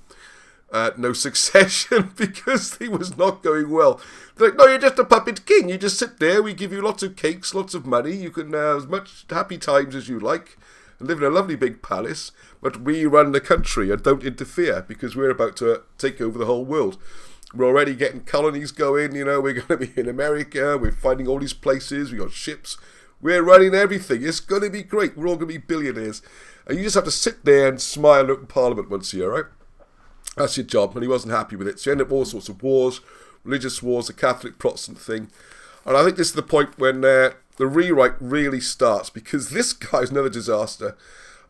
no succession because he was not going well. They're like, no, you're just a puppet king. You just sit there. We give you lots of cakes, lots of money. You can have as much happy times as you like and live in a lovely big palace. But we run the country and don't interfere because we're about to take over the whole world. We're already getting colonies going. We're going to be in America. We're finding all these places. We got ships. We're running everything. It's going to be great. We're all going to be billionaires. And you just have to sit there and smile at Parliament once a year, right? That's your job. And he wasn't happy with it. So you end up all sorts of wars, religious wars, the Catholic Protestant thing. And I think this is the point when the rewrite really starts, because this guy's another disaster.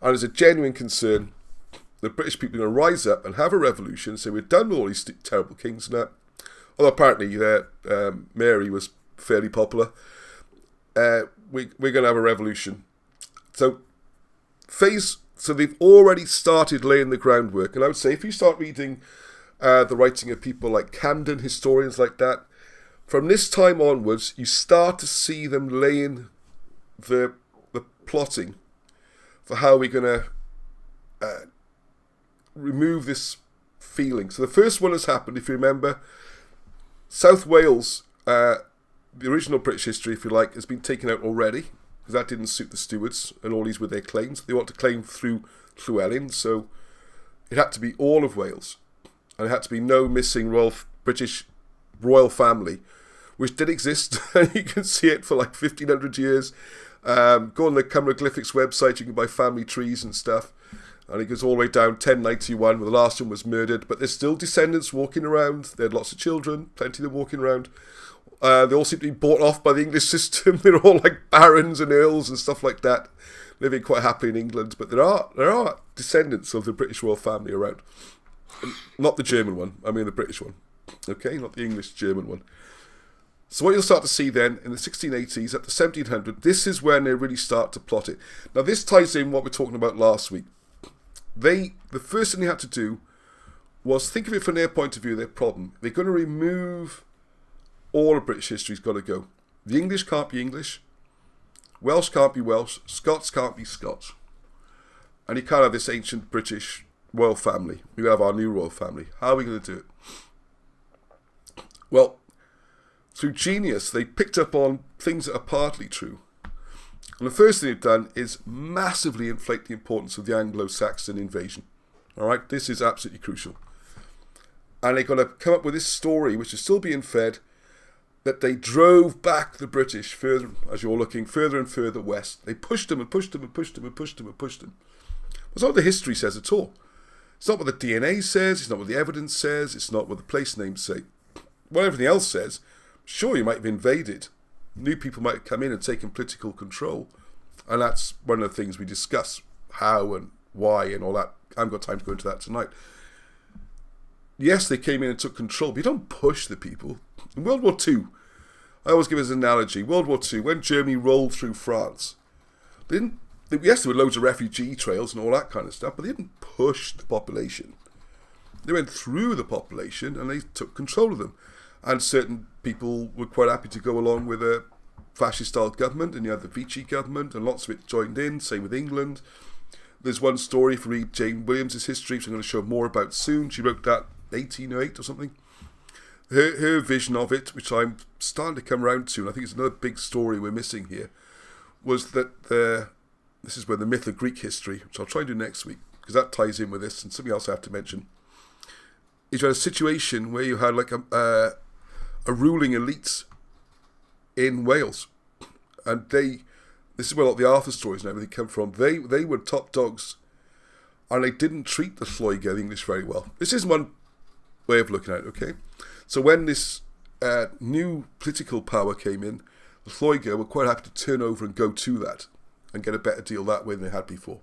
And there's a genuine concern the British people are going to rise up and have a revolution. So we're done with all these terrible kings now. Although apparently Mary was fairly popular. We're going to have a revolution. So they've already started laying the groundwork. And I would say if you start reading the writing of people like Camden, historians like that, from this time onwards, you start to see them laying the plotting for how we're going to remove this feeling. So the first one has happened, if you remember. South Wales, the original British history, if you like, has been taken out already, because that didn't suit the stewards and all these were their claims. They want to claim through Llywelyn, so it had to be all of Wales. And it had to be no missing British royal family, which did exist. And you can see it for like 1,500 years. Go on the Cymroglyphics website, you can buy family trees and stuff. And it goes all the way down 1091, where the last one was murdered. But there's still descendants walking around. They had lots of children, plenty of them walking around. They all seem to be bought off by the English system. They're all like barons and earls and stuff like that, living quite happily in England. But there are descendants of the British royal family around. Not the German one, I mean the British one. Okay, not the English-German one. So what you'll start to see then, in the 1680s up to 1700, this is when they really start to plot it. Now this ties in what we were talking about last week. The first thing they had to do was think of it from their point of view, their problem. They're going to remove all of British history's got to go. The English can't be English. Welsh can't be Welsh. Scots can't be Scots. And you can't have this ancient British royal family. We have our new royal family. How are we going to do it? Well, through genius, they picked up on things that are partly true. And the first thing they've done is massively inflate the importance of the Anglo-Saxon invasion. All right, this is absolutely crucial. And they're going to come up with this story, which is still being fed, that they drove back the British further, as you're looking, further and further west. They pushed them and pushed them and pushed them and pushed them and pushed them. That's not what the history says at all. It's not what the DNA says. It's not what the evidence says. It's not what the place names say. What everything else says, sure, you might have invaded. New people might have come in and taken political control. And that's one of the things we discuss, how and why and all that. I haven't got time to go into that tonight. Yes, they came in and took control, but you don't push the people. In World War II, I always give as an analogy, World War II, when Germany rolled through France, yes, there were loads of refugee trails and all that kind of stuff, but they didn't push the population. They went through the population and they took control of them. And certain people were quite happy to go along with a fascist-style government, and you had the Vichy government, and lots of it joined in, same with England. There's one story, if you read Jane Williams' history, which I'm going to show more about soon. She wrote that 1808 or something. Her vision of it, which I'm starting to come around to, and I think it's another big story we're missing here, was that this is where the myth of Greek history, which I'll try and do next week, because that ties in with this, and something else I have to mention, is you had a situation where you had like a ruling elite in Wales, and this is where a lot of the Arthur stories and everything come from. They were top dogs, and they didn't treat the Lloegr, the English, very well. This is one way of looking at it, okay? So when this new political power came in, the Lloegr were quite happy to turn over and go to that and get a better deal that way than they had before.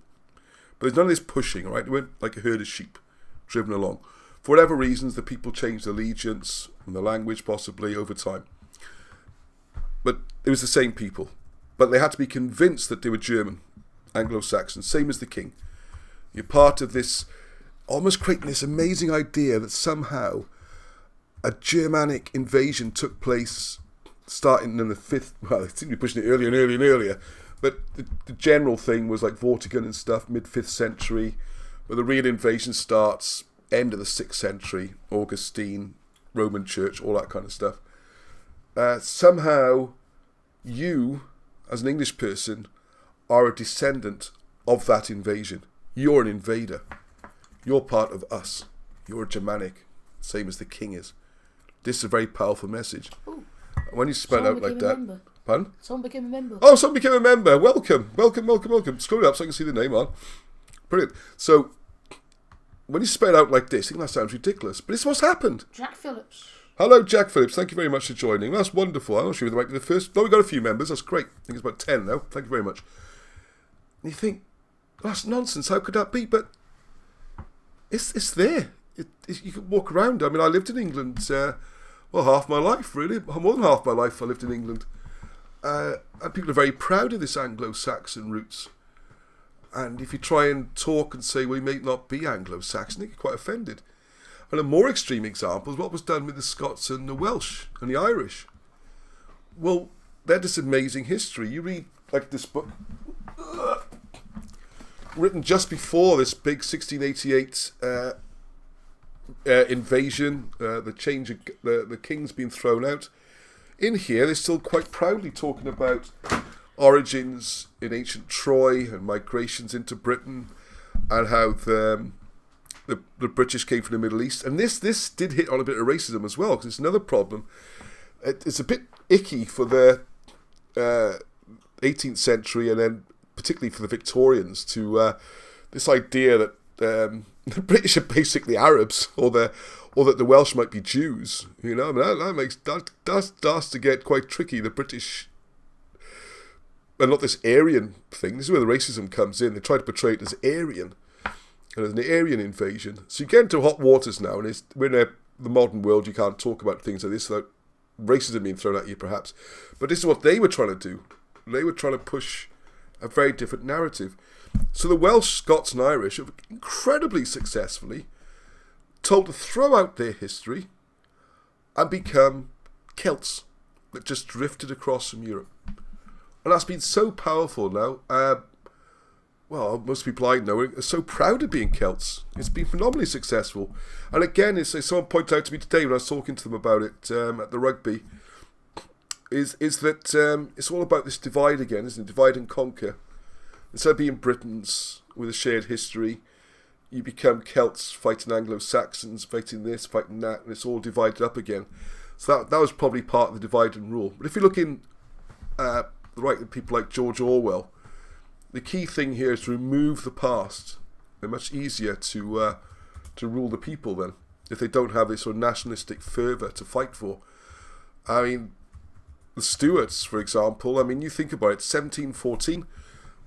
But there's none of this pushing, all right? They weren't like a herd of sheep driven along. For whatever reasons, the people changed allegiance and the language possibly over time. But it was the same people. But they had to be convinced that they were German, Anglo-Saxon, same as the king. You're part of this, almost creating this amazing idea that somehow a Germanic invasion took place starting in the 5th, well, they seem to be pushing it earlier and earlier and earlier, but the general thing was like Vortigern and stuff, mid-5th century, where the real invasion starts end of the 6th century, Augustine, Roman Church, all that kind of stuff. Somehow you, as an English person, are a descendant of that invasion. You're an invader. You're part of us. You're a Germanic, same as the king is. This is a very powerful message. Ooh. When you spell out like that... Pardon? Someone became a member. Oh, someone became a member. Welcome. Scroll it up so I can see the name on. Brilliant. So, when you spell it out like this, I think that sounds ridiculous, but it's what's happened. Jack Phillips. Hello, Jack Phillips. Thank you very much for joining. That's wonderful. I'm not sure if we might be the first. No, we've got a few members. That's great. I think it's about 10 now. Thank you very much. And you think, that's nonsense. How could that be? But it's there. You can walk around. I mean, I lived in England, half my life, really. More than half my life I lived in England. And people are very proud of this Anglo-Saxon roots. And if you try and talk and say, well, you may not be Anglo-Saxon, they get quite offended. And a more extreme example is what was done with the Scots and the Welsh and the Irish. Well, they had this amazing history. You read, like, this book, written just before this big 1688 invasion, the change of the king's been thrown out. In here, they're still quite proudly talking about origins in ancient Troy and migrations into Britain, and how the British came from the Middle East. And this did hit on a bit of racism as well, because it's another problem. It's a bit icky for the 18th century, and then particularly for the Victorians, to this idea that the British are basically Arabs, or that the Welsh might be Jews. You know, I mean, that starts to get quite tricky. The British, and not this Aryan thing. This is where the racism comes in. They try to portray it as Aryan, and as an Aryan invasion. So you get into hot waters now, and we're in the modern world. You can't talk about things like this without racism being thrown at you, perhaps. But this is what they were trying to do. They were trying to push a very different narrative. So the Welsh, Scots and Irish have incredibly successfully told to throw out their history and become Celts that just drifted across from Europe. And that's been so powerful now. Most people I know are so proud of being Celts. It's been phenomenally successful. And again, someone pointed out to me today when I was talking to them about it at the rugby, is that it's all about this divide again, isn't it? Divide and conquer. Instead of being Britons with a shared history, you become Celts fighting Anglo-Saxons, fighting this, fighting that, and it's all divided up again. So that was probably part of the divide and rule. But if you look in the right of people like George Orwell, the key thing here is to remove the past. They're much easier to rule the people then, if they don't have this sort of nationalistic fervour to fight for. I mean, the Stuarts, for example, I mean, you think about it, 1714,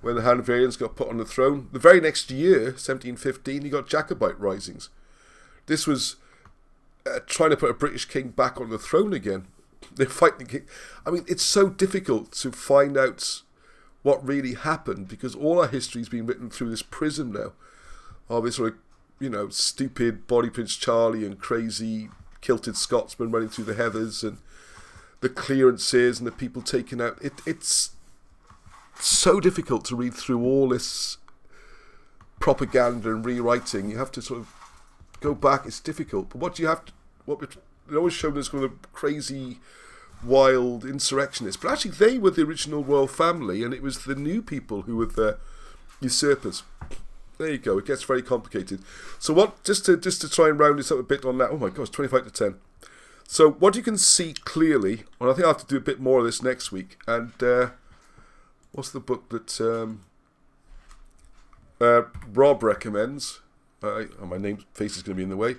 when the Hanoverians got put on the throne. The very next year, 1715, you got Jacobite risings. This was trying to put a British king back on the throne again. They're fighting the king. I mean, it's so difficult to find out what really happened, because all our history is being written through this prism now of this sort of, stupid Body Prince Charlie and crazy kilted Scotsmen running through the heathers and the clearances and the people taken out. It's so difficult to read through all this propaganda and rewriting. You have to sort of go back. It's difficult. But they're always shown as kind of crazy, wild insurrectionists. But actually, they were the original royal family, and it was the new people who were the usurpers. There you go. It gets very complicated. So just to try and round this up a bit on that. Oh my gosh, 25 to 10. So what you can see clearly, and I think I'll have to do a bit more of this next week. And what's the book that Rob recommends? My face is going to be in the way.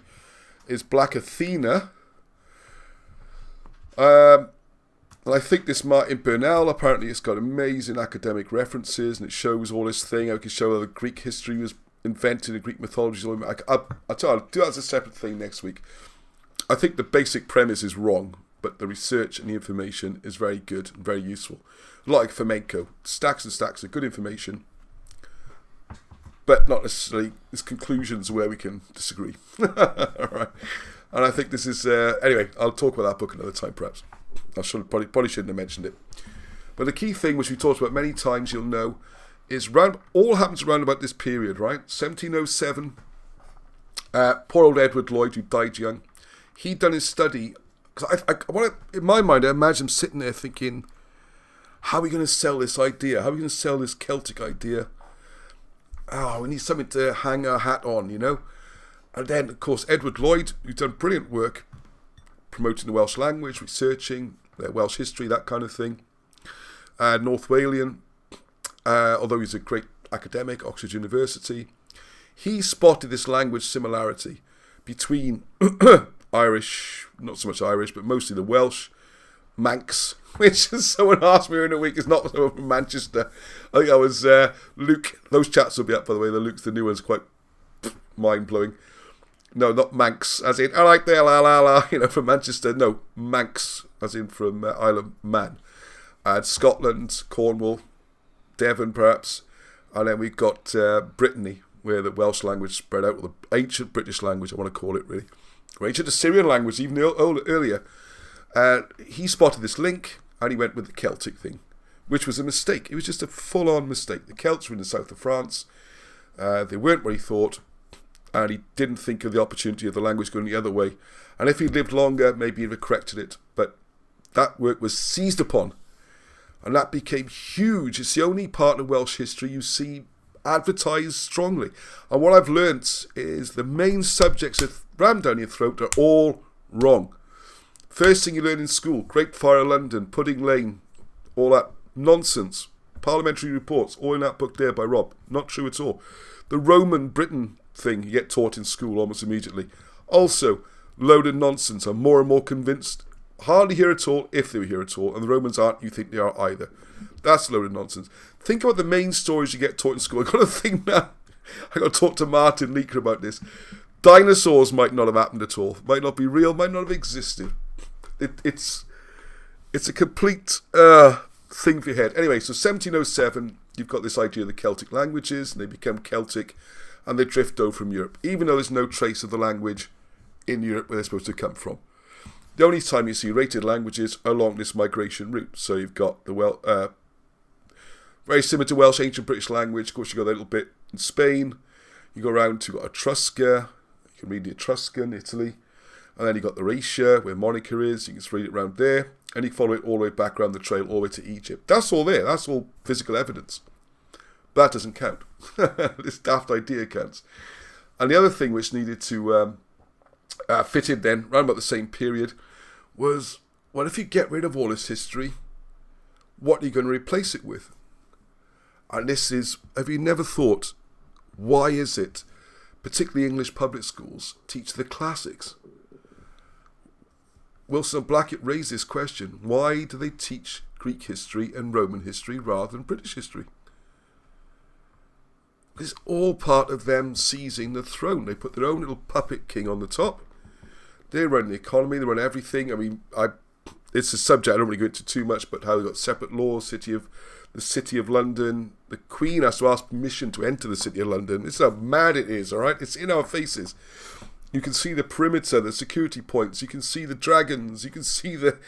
Is Black Athena. And I think this Martin Burnell, apparently it's got amazing academic references, and it shows all this thing. I can show how the Greek history was invented and Greek mythology. I'll do that as a separate thing next week. I think the basic premise is wrong, but the research and the information is very good and very useful. Like Fomenko, stacks and stacks of good information, but not necessarily his conclusions where we can disagree. All right. And I think this is... anyway, I'll talk about that book another time, perhaps. I probably shouldn't have mentioned it. But the key thing, which we talked about many times, you'll know, is all happens around about this period, right? 1707 Poor old Edward Lloyd, who died young, he'd done his study. Because I want to, in my mind, I imagine him sitting there thinking, how are we going to sell this idea? How are we going to sell this Celtic idea? Oh, we need something to hang our hat on, you know? And then, of course, Edward Lloyd, who's done brilliant work promoting the Welsh language, researching Welsh history, that kind of thing. North Walian, although he's a great academic, Oxford University, he spotted this language similarity between Irish, not so much Irish, but mostly the Welsh, Manx, which as someone asked me in a week, is not someone from Manchester. I think I was Luke. Those chats will be up, by the way. The new one's quite mind-blowing. No, not Manx, as in, I like the la, you know, from Manchester. No, Manx, as in from Isle of Man. And Scotland, Cornwall, Devon, perhaps. And then we've got Brittany, where the Welsh language spread out, or the ancient British language, I want to call it, really. Or ancient Assyrian language, even earlier. He spotted this link, and he went with the Celtic thing, which was a mistake. It was just a full-on mistake. The Celts were in the south of France. They weren't what he thought, and he didn't think of the opportunity of the language going the other way. And if he'd lived longer, maybe he'd have corrected it. But that work was seized upon, and that became huge. It's the only part of Welsh history you see advertised strongly. And what I've learnt is the main subjects that ram down your throat are all wrong. First thing you learn in school, Great Fire of London, Pudding Lane, all that nonsense. Parliamentary reports, all in that book there by Rob. Not true at all. The Roman Britain thing you get taught in school almost immediately. Also, loaded nonsense. I'm more and more convinced. Hardly here at all, if they were here at all. And the Romans aren't, you think they are either. That's loaded nonsense. Think about the main stories you get taught in school. I've got to think now. I've got to talk to Martin Leaker about this. Dinosaurs might not have happened at all. Might not be real, might not have existed. It's a complete thing for your head. Anyway, so 1707, you've got this idea of the Celtic languages, and they become Celtic, and they drift over from Europe, even though there's no trace of the language in Europe where they're supposed to come from. The only time you see rated languages along this migration route. So you've got the very similar to Welsh, ancient British language. Of course, you've got a little bit in Spain. You go around to Etrusca. You can read the Etruscan, Italy. And then you've got the Raetia, where Monica is. You can just read it around there. And you follow it all the way back around the trail, all the way to Egypt. That's all there. That's all physical evidence. But that doesn't count. This daft idea counts. And the other thing which needed to fit in then, around about the same period, was, well, if you get rid of all this history, what are you going to replace it with? And this is, have you never thought, why is it, particularly English public schools, teach the classics? Wilson and Blackett raised this question. Why do they teach Greek history and Roman history rather than British history? It's all part of them seizing the throne. They put their own little puppet king on the top. They run the economy, they run everything. I mean, it's a subject I don't really go into too much, but how they've got separate laws, the City of London. The Queen has to ask permission to enter the City of London. It's how mad it is, all right? It's in our faces. You can see the perimeter, the security points. You can see the dragons. You can see the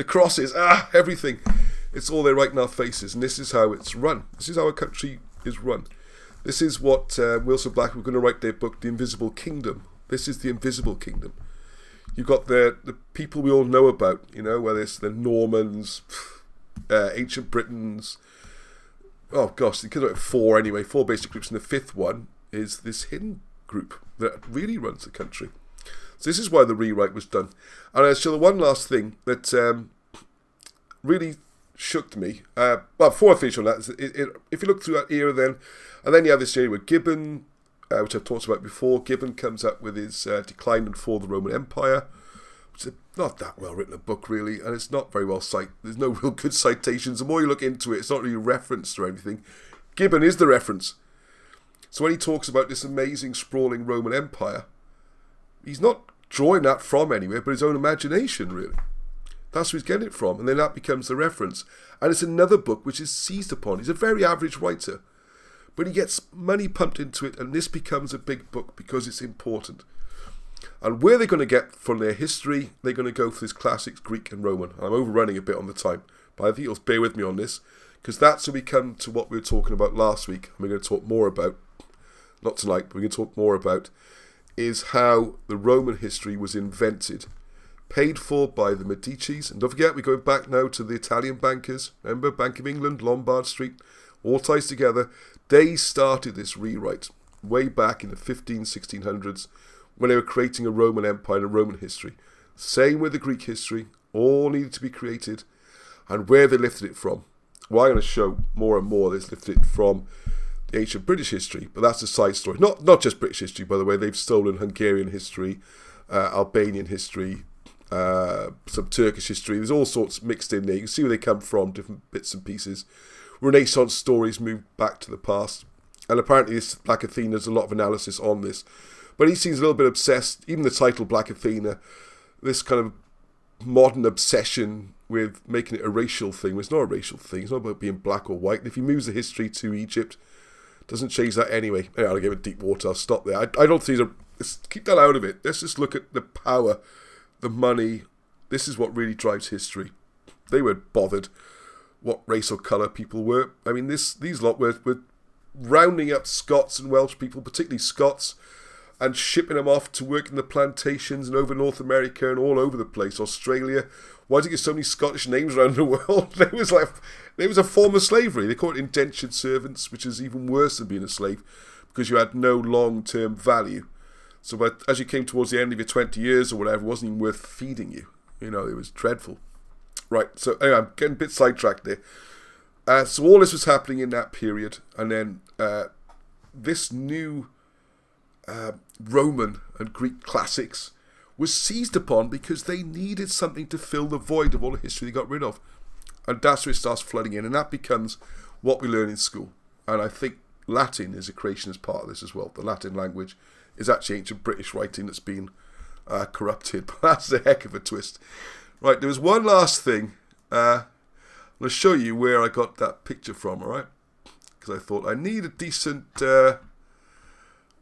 crosses. Everything. It's all there right in our faces. And this is how it's run. This is how a country is run. This is what Wilson Black were going to write their book, The Invisible Kingdom. This is the Invisible Kingdom. You've got the people we all know about, you know, whether it's the Normans, ancient Britons. Oh gosh, because there are four basic groups, and the fifth one is this hidden group that really runs the country. So this is why the rewrite was done. And I'll show the one last thing that really shook me. Well, before I finish on that, if you look through that era then, and then you have this area where Gibbon, which I've talked about before, Gibbon comes up with his Decline and Fall of the Roman Empire, which is not that well written a book really, and it's not very well cited. There's no real good citations. The more you look into it, it's not really referenced or anything. Gibbon is the reference. So when he talks about this amazing sprawling Roman Empire, he's not drawing that from anywhere but his own imagination really. That's where he's getting it from, and then that becomes the reference. And it's another book which is seized upon. He's a very average writer, but he gets money pumped into it, and this becomes a big book because it's important. And where they're going to get from their history, they're going to go for this classics, Greek and Roman. I'm overrunning a bit on the time, but I think you'll bear with me on this, because that's when we come to what we were talking about last week, and we're going to talk more about, not tonight, but we're going to talk more about, is how the Roman history was invented. Paid for by the Medicis. And don't forget, we're going back now to the Italian bankers. Remember, Bank of England, Lombard Street, all ties together. They started this rewrite way back in the 1600s when they were creating a Roman Empire and a Roman history. Same with the Greek history. All needed to be created. And where they lifted it from. Well, I'm going to show more and more they've lifted it from the ancient British history. But that's a side story. Not just British history, by the way. They've stolen Hungarian history, Albanian history, some Turkish history. There's all sorts mixed in there. You can see where they come from, different bits and pieces. Renaissance stories move back to the past. And apparently this Black Athena, there's a lot of analysis on this. But he seems a little bit obsessed, even the title Black Athena, this kind of modern obsession with making it a racial thing. It's not a racial thing. It's not about being black or white. And if he moves the history to Egypt, it doesn't change that anyway. Anyway, I'll give it deep water. I'll stop there. I don't think let's keep that out of it. Let's just look at the power, the money. This is what really drives history. They weren't bothered what race or colour people were. I mean, these lot were rounding up Scots and Welsh people, particularly Scots, and shipping them off to work in the plantations and over North America and all over the place. Australia. Why do you get so many Scottish names around the world? It was a form of slavery. They call it indentured servants, which is even worse than being a slave because you had no long-term value. So as you came towards the end of your 20 years or whatever, it wasn't even worth feeding you. You know, it was dreadful. Right, so anyway, I'm getting a bit sidetracked there. So all this was happening in that period. And then this new Roman and Greek classics was seized upon because they needed something to fill the void of all the history they got rid of. And that's where it starts flooding in. And that becomes what we learn in school. And I think Latin is a creationist part of this as well. The Latin language is actually ancient British writing that's been corrupted. But that's a heck of a twist. Right, there was one last thing. I'm going to show you where I got that picture from, alright? Because I thought I need a decent... I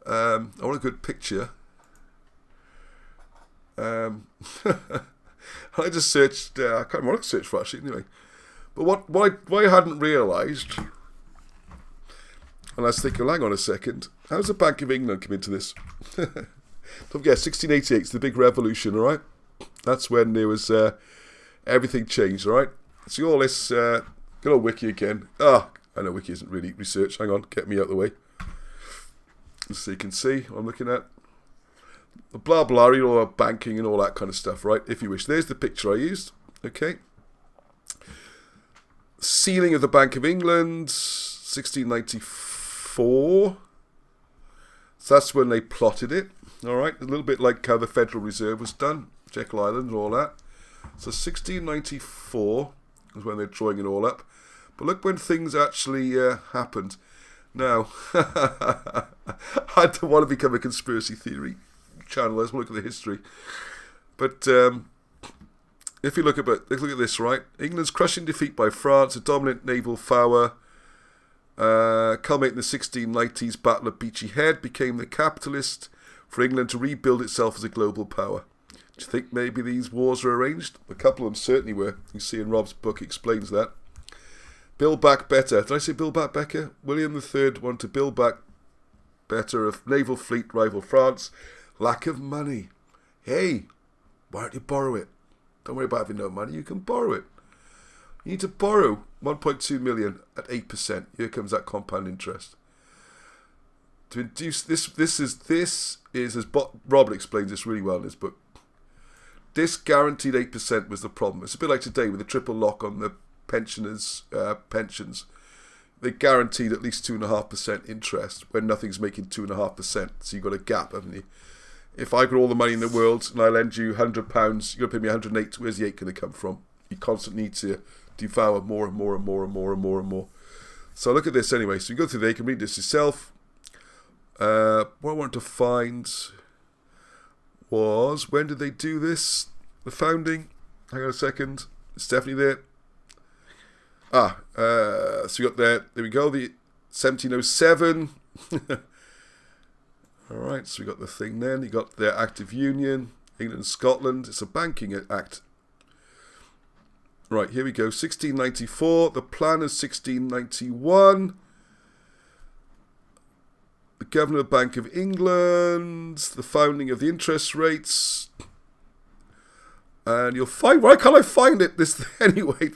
want a good picture. I just searched... I can't remember what I searched for actually, anyway. But what I hadn't realised... And I was thinking, hang on a second. How's the Bank of England come into this? Don't forget, 1688 is the big revolution, alright? That's when there was everything changed, alright? See all this, good old wiki again. I know wiki isn't really research. Hang on, get me out of the way. So you can see what I'm looking at. Blah blah, you know, all about banking and all that kind of stuff, right? If you wish. There's the picture I used. Okay. Sealing of the Bank of England, 1694. So that's when they plotted it. Alright, a little bit like how the Federal Reserve was done. Jekyll Island and all that. So 1694 is when they're drawing it all up. But look when things actually happened. Now, I don't want to become a conspiracy theory channel. Let's look at the history. But if you look at this, right? England's crushing defeat by France, a dominant naval power, culminating in the 1690s Battle of Beachy Head, became the catalyst for England to rebuild itself as a global power. Do you think maybe these wars were arranged? A couple of them certainly were. You see in Rob's book explains that. Build back better. Did I say build back better? William III wanted to build back better. A naval fleet rival France. Lack of money. Hey, why don't you borrow it? Don't worry about having no money. You can borrow it. You need to borrow 1.2 million at 8%. Here comes that compound interest. To induce this is as Rob explains this really well in his book. This guaranteed 8% was the problem. It's a bit like today with the triple lock on the pensioners' pensions. They guaranteed at least 2.5% interest when nothing's making 2.5%. So you've got a gap, haven't you? If I got all the money in the world and I lend you £100, you're going to pay me 108. Where's the 8 going to come from? You constantly need to devour more and more and more and more and more and more. So look at this anyway. So you go through there, you can read this yourself. What I wanted to find was, when did they do this? The founding. Hang on a second. It's definitely there. So we got there we go, the 1707. Alright, so we got the thing then. You got their Act of Union, England and Scotland. It's a banking act. Right, here we go. 1694. The plan is 1691. The Governor of the Bank of England, the founding of the interest rates, and you'll find, why can't I find it? Anyway,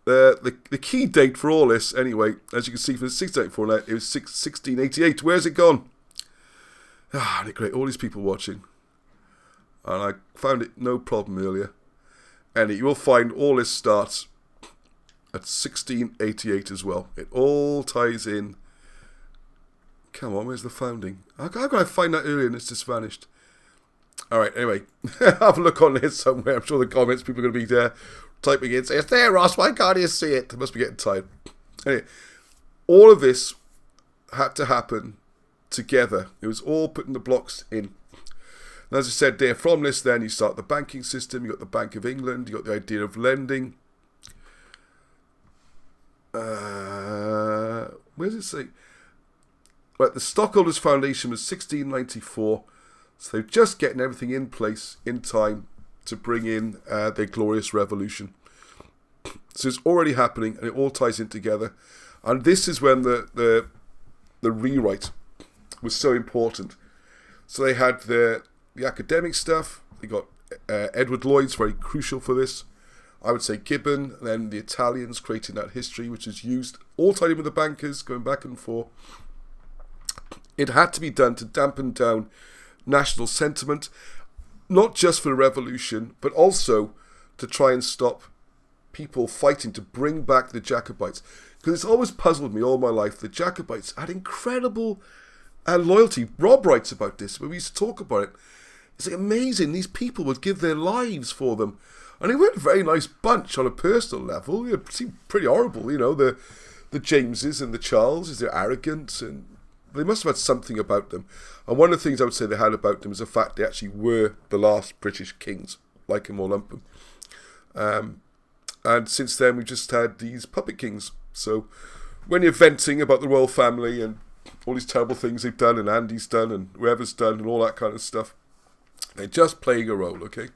the key date for all this, anyway, as you can see from the 1684 now, it was 1688. Where's it gone? Ah, isn't it great? All these people watching. And I found it no problem earlier. And you will find all this starts at 1688 as well. It all ties in. Come on, where's the founding? How can I find that earlier and it's just vanished? Alright, anyway. Have a look on this somewhere. I'm sure the comments people are going to be there typing in. Say, it's there, Ross. Why can't you see it? They must be getting tired. Anyway, all of this had to happen together. It was all putting the blocks in. And as I said there, from this then you start the banking system, you got the Bank of England, you got the idea of lending. Where does it say? Right, the Stockholders Foundation was 1694, so they're just getting everything in place in time to bring in their glorious revolution. So it's already happening, and it all ties in together. And this is when the rewrite was so important. So they had the academic stuff. They got Edward Lloyd's very crucial for this. I would say Gibbon, and then the Italians creating that history, which is used all tied in with the bankers, going back and forth. It had to be done to dampen down national sentiment, not just for the revolution, but also to try and stop people fighting to bring back the Jacobites. Because it's always puzzled me all my life. The Jacobites had incredible loyalty. Rob writes about this, when we used to talk about it. It's like amazing. These people would give their lives for them. And they weren't a very nice bunch on a personal level. It seemed pretty horrible, you know, the Jameses and the Charleses. They're arrogant, and they must have had something about them. And one of the things I would say they had about them is the fact they actually were the last British kings, like them or lump them. And since then, we've just had these puppet kings. So when you're venting about the royal family and all these terrible things they've done, and Andy's done, and whoever's done, and all that kind of stuff, they're just playing a role, okay?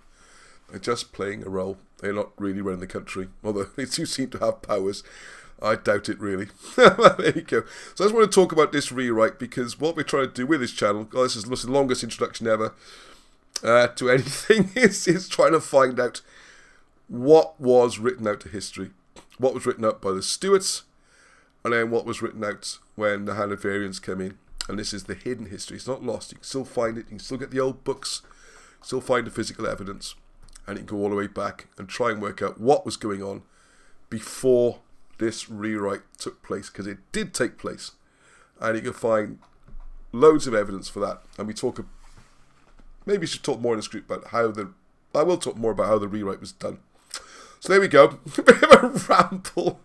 They're just playing a role. They're not really running the country, although they do seem to have powers. I doubt it, really. There you go. So I just want to talk about this rewrite, because what we're trying to do with this channel, this is the longest introduction ever to anything, is trying to find out what was written out to history, what was written out by the Stuarts, and then what was written out when the Hanoverians came in. And this is the hidden history. It's not lost. You can still find it. You can still get the old books, still find the physical evidence, and you can go all the way back and try and work out what was going on before this rewrite took place, because it did take place, and you can find loads of evidence for that. And we talk, maybe we should talk more in this group about I will talk more about how the rewrite was done. So there we go. A bit of a ramble.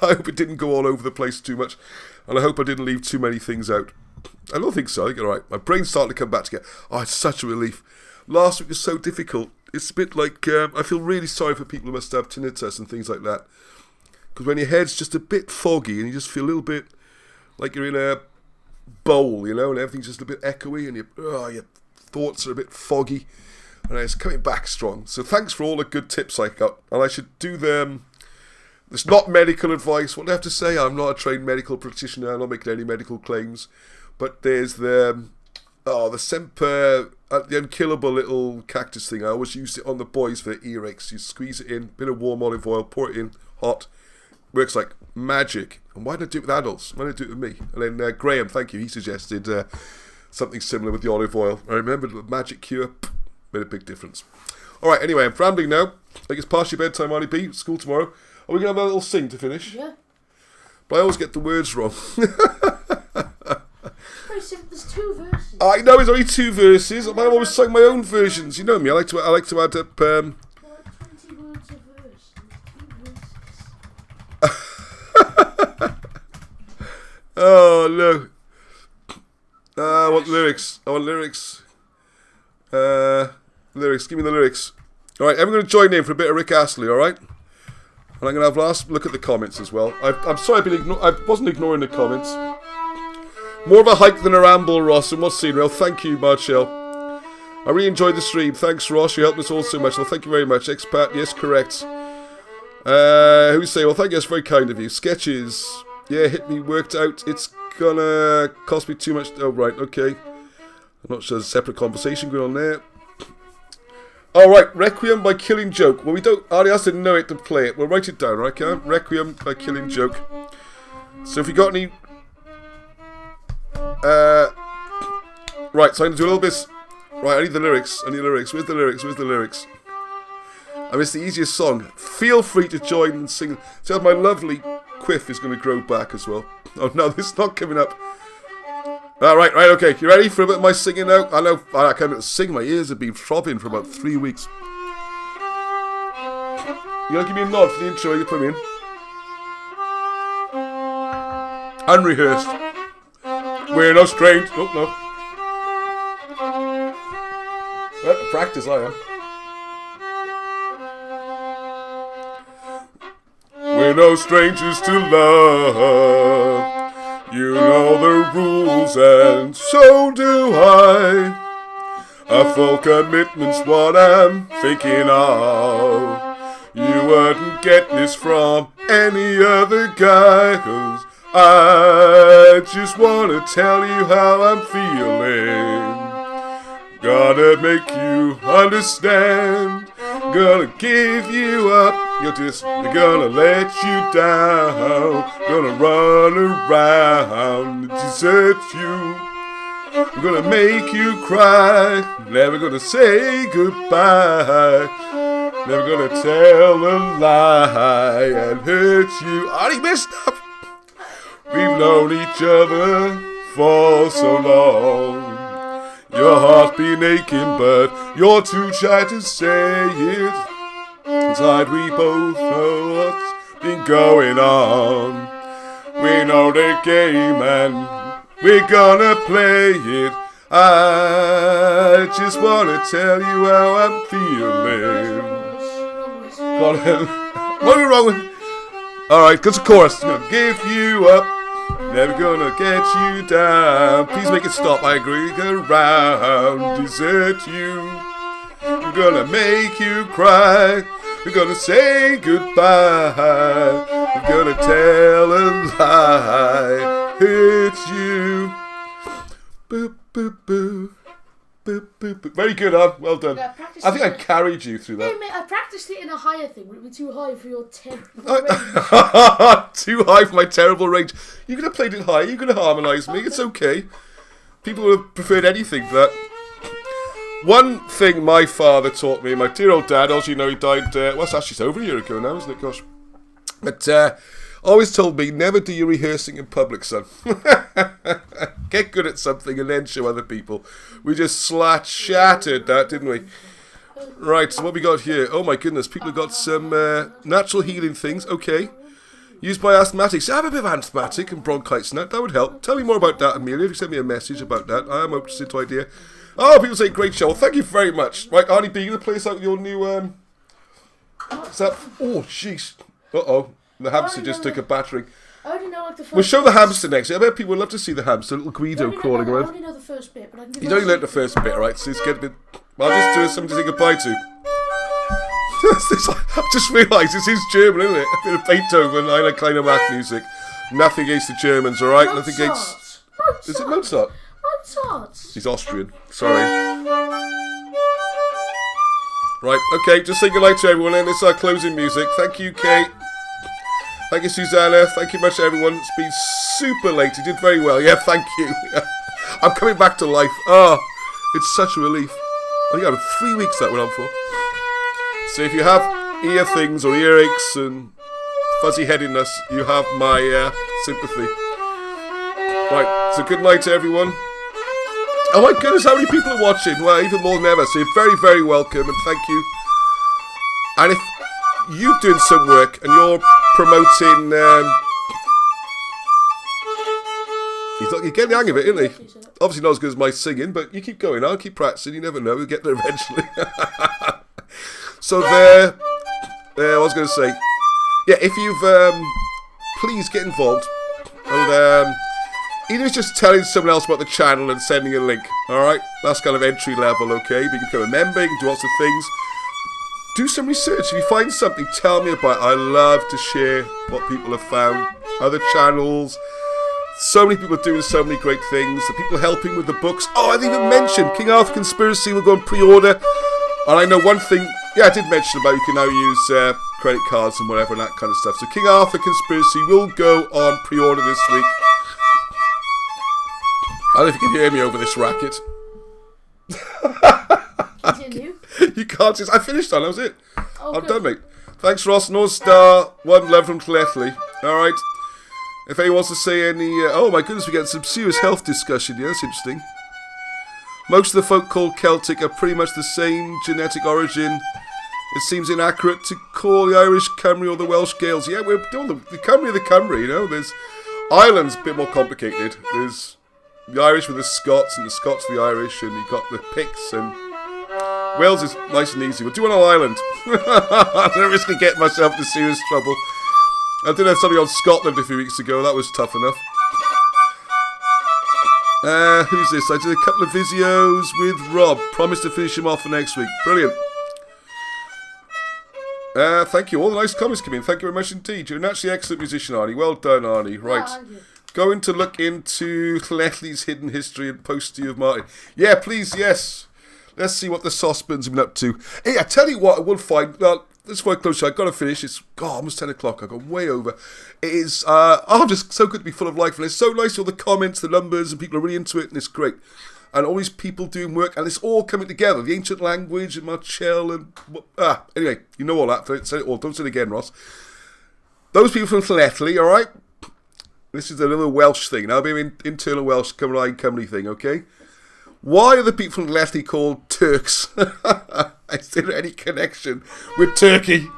I hope it didn't go all over the place too much, and I hope I didn't leave too many things out. I don't think so. I think you're right. My brain's starting to come back together. Oh, it's such a relief. Last week was so difficult. It's a bit like, I feel really sorry for people who must have tinnitus and things like that. Because when your head's just a bit foggy and you just feel a little bit like you're in a bowl, you know, and everything's just a bit echoey and your thoughts are a bit foggy. And it's coming back strong. So thanks for all the good tips I got. And I should do them. It's not medical advice. What do I have to say? I'm not a trained medical practitioner. I'm not making any medical claims. But there's the Semper, the unkillable little cactus thing. I always used it on the boys for earaches. You squeeze it in, bit of warm olive oil, pour it in, hot. Works like magic. And why don't I do it with adults? Why don't I do it with me? And then Graham, thank you, he suggested something similar with the olive oil. I remember the magic cure made a big difference. Alright, anyway, I'm rambling now. I think it's past your bedtime, Arnie B. School tomorrow. Are we going to have a little sing to finish? Yeah. But I always get the words wrong. Very simple. There's 2 verses. I know it's only 2 verses. I've always sung my own versions. You know me. I like to add up. Like 20 words a verse. There's 2 verses. Oh no. I want lyrics. Lyrics. Give me the lyrics. Alright, I'm going to join in for a bit of Rick Astley, alright? And I'm going to have last look at the comments as well. I'm sorry I wasn't ignoring the comments. More of a hike than a ramble, Ross, and what's seen? Well, thank you, Marshall. I really enjoyed the stream. Thanks, Ross. You helped us all so much. Well, thank you very much. Expat, yes, correct. Who say? Well, thank you. That's very kind of you. Sketches. Yeah, hit me worked out. It's gonna cost me too much. Oh, right, okay. I'm not sure there's a separate conversation going on there. Alright, Requiem by Killing Joke. Well, we don't... Ari has to know it to play it. We'll write it down, right, Cam? Requiem by Killing Joke. So if you got any... Right, so I'm going to do a little bit... Right, I need the lyrics. Where's the lyrics? I mean, it's the easiest song. Feel free to join and sing. So my lovely quiff is going to grow back as well. Oh, no, this is not coming up. Right, okay. You ready for a bit of my singing now? I know I can't sing. My ears have been throbbing for about 3 weeks. You gotta give me a nod for the intro you put me in. Unrehearsed. We're no strange. Oh, no. Well, practice I am. We're no strangers to love. You know the rules and so do I. A full commitment's what I'm thinking of. You wouldn't get this from any other guy, 'cause I just wanna tell you how I'm feeling. Gotta make you understand. Gonna give you up. They're gonna let you down. Gonna run around and desert you. I'm gonna make you cry. Never gonna say goodbye. Never gonna tell a lie and hurt you. I messed up. We've known each other for so long. Your heart's been aching, but you're too shy to say it. Inside we both know what's been going on. We know the game and we're gonna play it. I just wanna tell you how I'm feeling. What are we wrong with? Alright, cause the chorus. Gonna give you up. Never gonna get you down. Please make it stop. I agree. Around, desert you. I'm gonna make you cry. We're gonna say goodbye. We're gonna tell a lie. Hurt you. Boop, boop, boop. Boop, boop, boop. Very good, Anne. Well done. Yeah, I think I carried you through that. Hey, mate, I practiced it in a higher thing. Would it be too high for your terrible range? Too high for my terrible range. You could have played it high. You could have harmonised me. It's okay. People would have preferred anything to that. One thing my father taught me, my dear old dad, as you know, he died, well, it's actually over a year ago now, isn't it? Gosh. But always told me, never do your rehearsing in public, son. Get good at something and then show other people. We just shattered that, didn't we? Right, so what we got here? Oh my goodness, people have got some natural healing things. Okay. Used by asthmatics. I have a bit of asthmatic and bronchitis and that would help. Tell me more about that, Amelia, if you send me a message about that. I am interested to idea. Oh, people say great show. Well, thank you very much. Right, Arnie B, you going to play us out your new, what's that? Oh, jeez. Uh-oh. The hamster just took a battering. I only know like the first We'll show the hamster next. I bet people would love to see the hamster, little Guido crawling I around. only know the first bit, but I can give You only learnt the first bit, right? So it's getting a bit... I'll just do something to say goodbye to. I've just realised this is German, isn't it? A bit of Beethoven, Eine kleine Macht music. Nothing against the Germans, alright? Nothing against... Is it Mozart? Mozart. He's Austrian. Sorry. Right, okay, just say goodnight to everyone, and it's our closing music. Thank you, Kate. Thank you, Susanna. Thank you much, everyone. It's been super late. You did very well. Yeah, thank you. I'm coming back to life. Oh, it's such a relief. I think I had 3 weeks that went on for. So if you have ear things or earaches and fuzzy headedness, you have my sympathy. Right, so good night to everyone. Oh my goodness, how many people are watching? Well, even more than ever. So you're very, very welcome and thank you. And if you're doing some work and you're promoting... You're getting the hang of it, isn't he? Obviously not as good as my singing, but you keep going. I'll keep practicing. You never know. We'll get there eventually. So there... I was going to say... Yeah, if you've... please get involved. And... even if it's just telling someone else about the channel and sending a link, alright? That's kind of entry level, okay? But you can become a member, you can do lots of things. Do some research. If you find something, tell me about it. I love to share what people have found. other channels. So many people doing so many great things. The people helping with the books. Oh, I didn't even mention King Arthur Conspiracy will go on pre-order. And I know one thing, yeah, I did mention about you can now use credit cards and whatever and that kind of stuff. So King Arthur Conspiracy will go on pre-order this week. I don't know if you can hear me over this racket. Continue. You can't just... I finished that was it. Oh, I'm good. done, mate. Thanks, Ross. North Star, 1 love from Clethley. Alright. If anyone wants to say any... oh my goodness, we're getting some serious health discussion. Yeah, that's interesting. Most of the folk called Celtic are pretty much the same genetic origin. It seems inaccurate to call the Irish Cymru or the Welsh Gaels. Yeah, we're doing the Cymru are the Cymru, you know. There's... Ireland's a bit more complicated. There's the Irish with the Scots and the Scots with the Irish, and you've got the Picts, and Wales is nice and easy. We'll do one on Ireland. I'm not risking getting myself into serious trouble. I did have somebody on Scotland a few weeks ago. That was tough enough. Who's this? I did a couple of videos with Rob. Promised to finish him off for next week. Brilliant. Thank you. All the nice comments come in. Thank you very much indeed. You're an actually excellent musician, Arnie. Well done, Arnie. Right. Oh, thank you. Going to look into Llethley's hidden history and post to you of Martin. Yeah, please, yes. Let's see what the saucepans have been up to. Hey, I tell you what, I will find... Well, let's work closer. I've got to finish. It's almost 10 o'clock. I've gone way over. It is... just so good to be full of life. And it's so nice, all the comments, the numbers, and people are really into it, and it's great. And all these people doing work, and it's all coming together. The ancient language, and Marchell, and... anyway, you know all that. Say it all. Don't say it again, Ross. Those people from Llethley, all right? This is a little Welsh thing. Now, I'll be an internal Welsh Cymru thing, okay? Why are the people from Llethley called Turks? Is there any connection with Turkey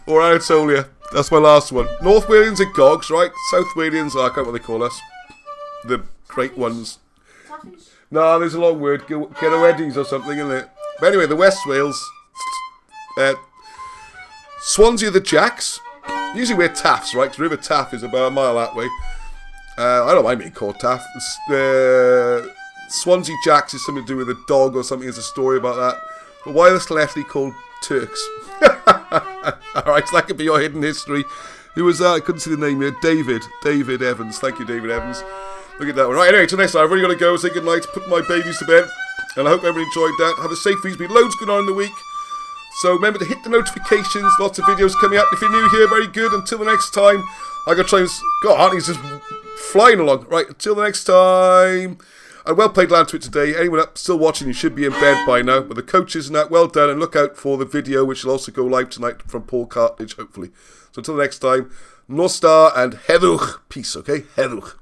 or Anatolia? That's my last one. North Walians are Gogs, right? South Walians are, I can't know what they call us. The great ones. No, there's a long word. Genoedis or something, isn't it? But anyway, the West Wales. Swansea are the Jacks. Usually we're Taffs, right? Because River Taff is about a mile that way. I don't mind being called Taff. Swansea Jacks is something to do with a dog or something. There's a story about that. But why are the Llethley called Turks? Alright, so that could be your hidden history. Who was that? I couldn't see the name here. David Evans. Thank you, David Evans. Look at that one. Right, anyway, till next time. I've really got to go. Say goodnight. Put my babies to bed. And I hope everyone enjoyed that. Have a safe week. There's been loads going on in the week. So remember to hit the notifications. Lots of videos coming up. If you're new here, very good. Until the next time. I got to try and... God, Arnie's just flying along. Right, until the next time. And well played, lad, to it today. Anyone up still watching, you should be in bed by now. But the coaches and that, well done. And look out for the video, which will also go live tonight from Paul Cartledge, hopefully. So until the next time, North Star and Heddwch. Peace, okay? Heddwch.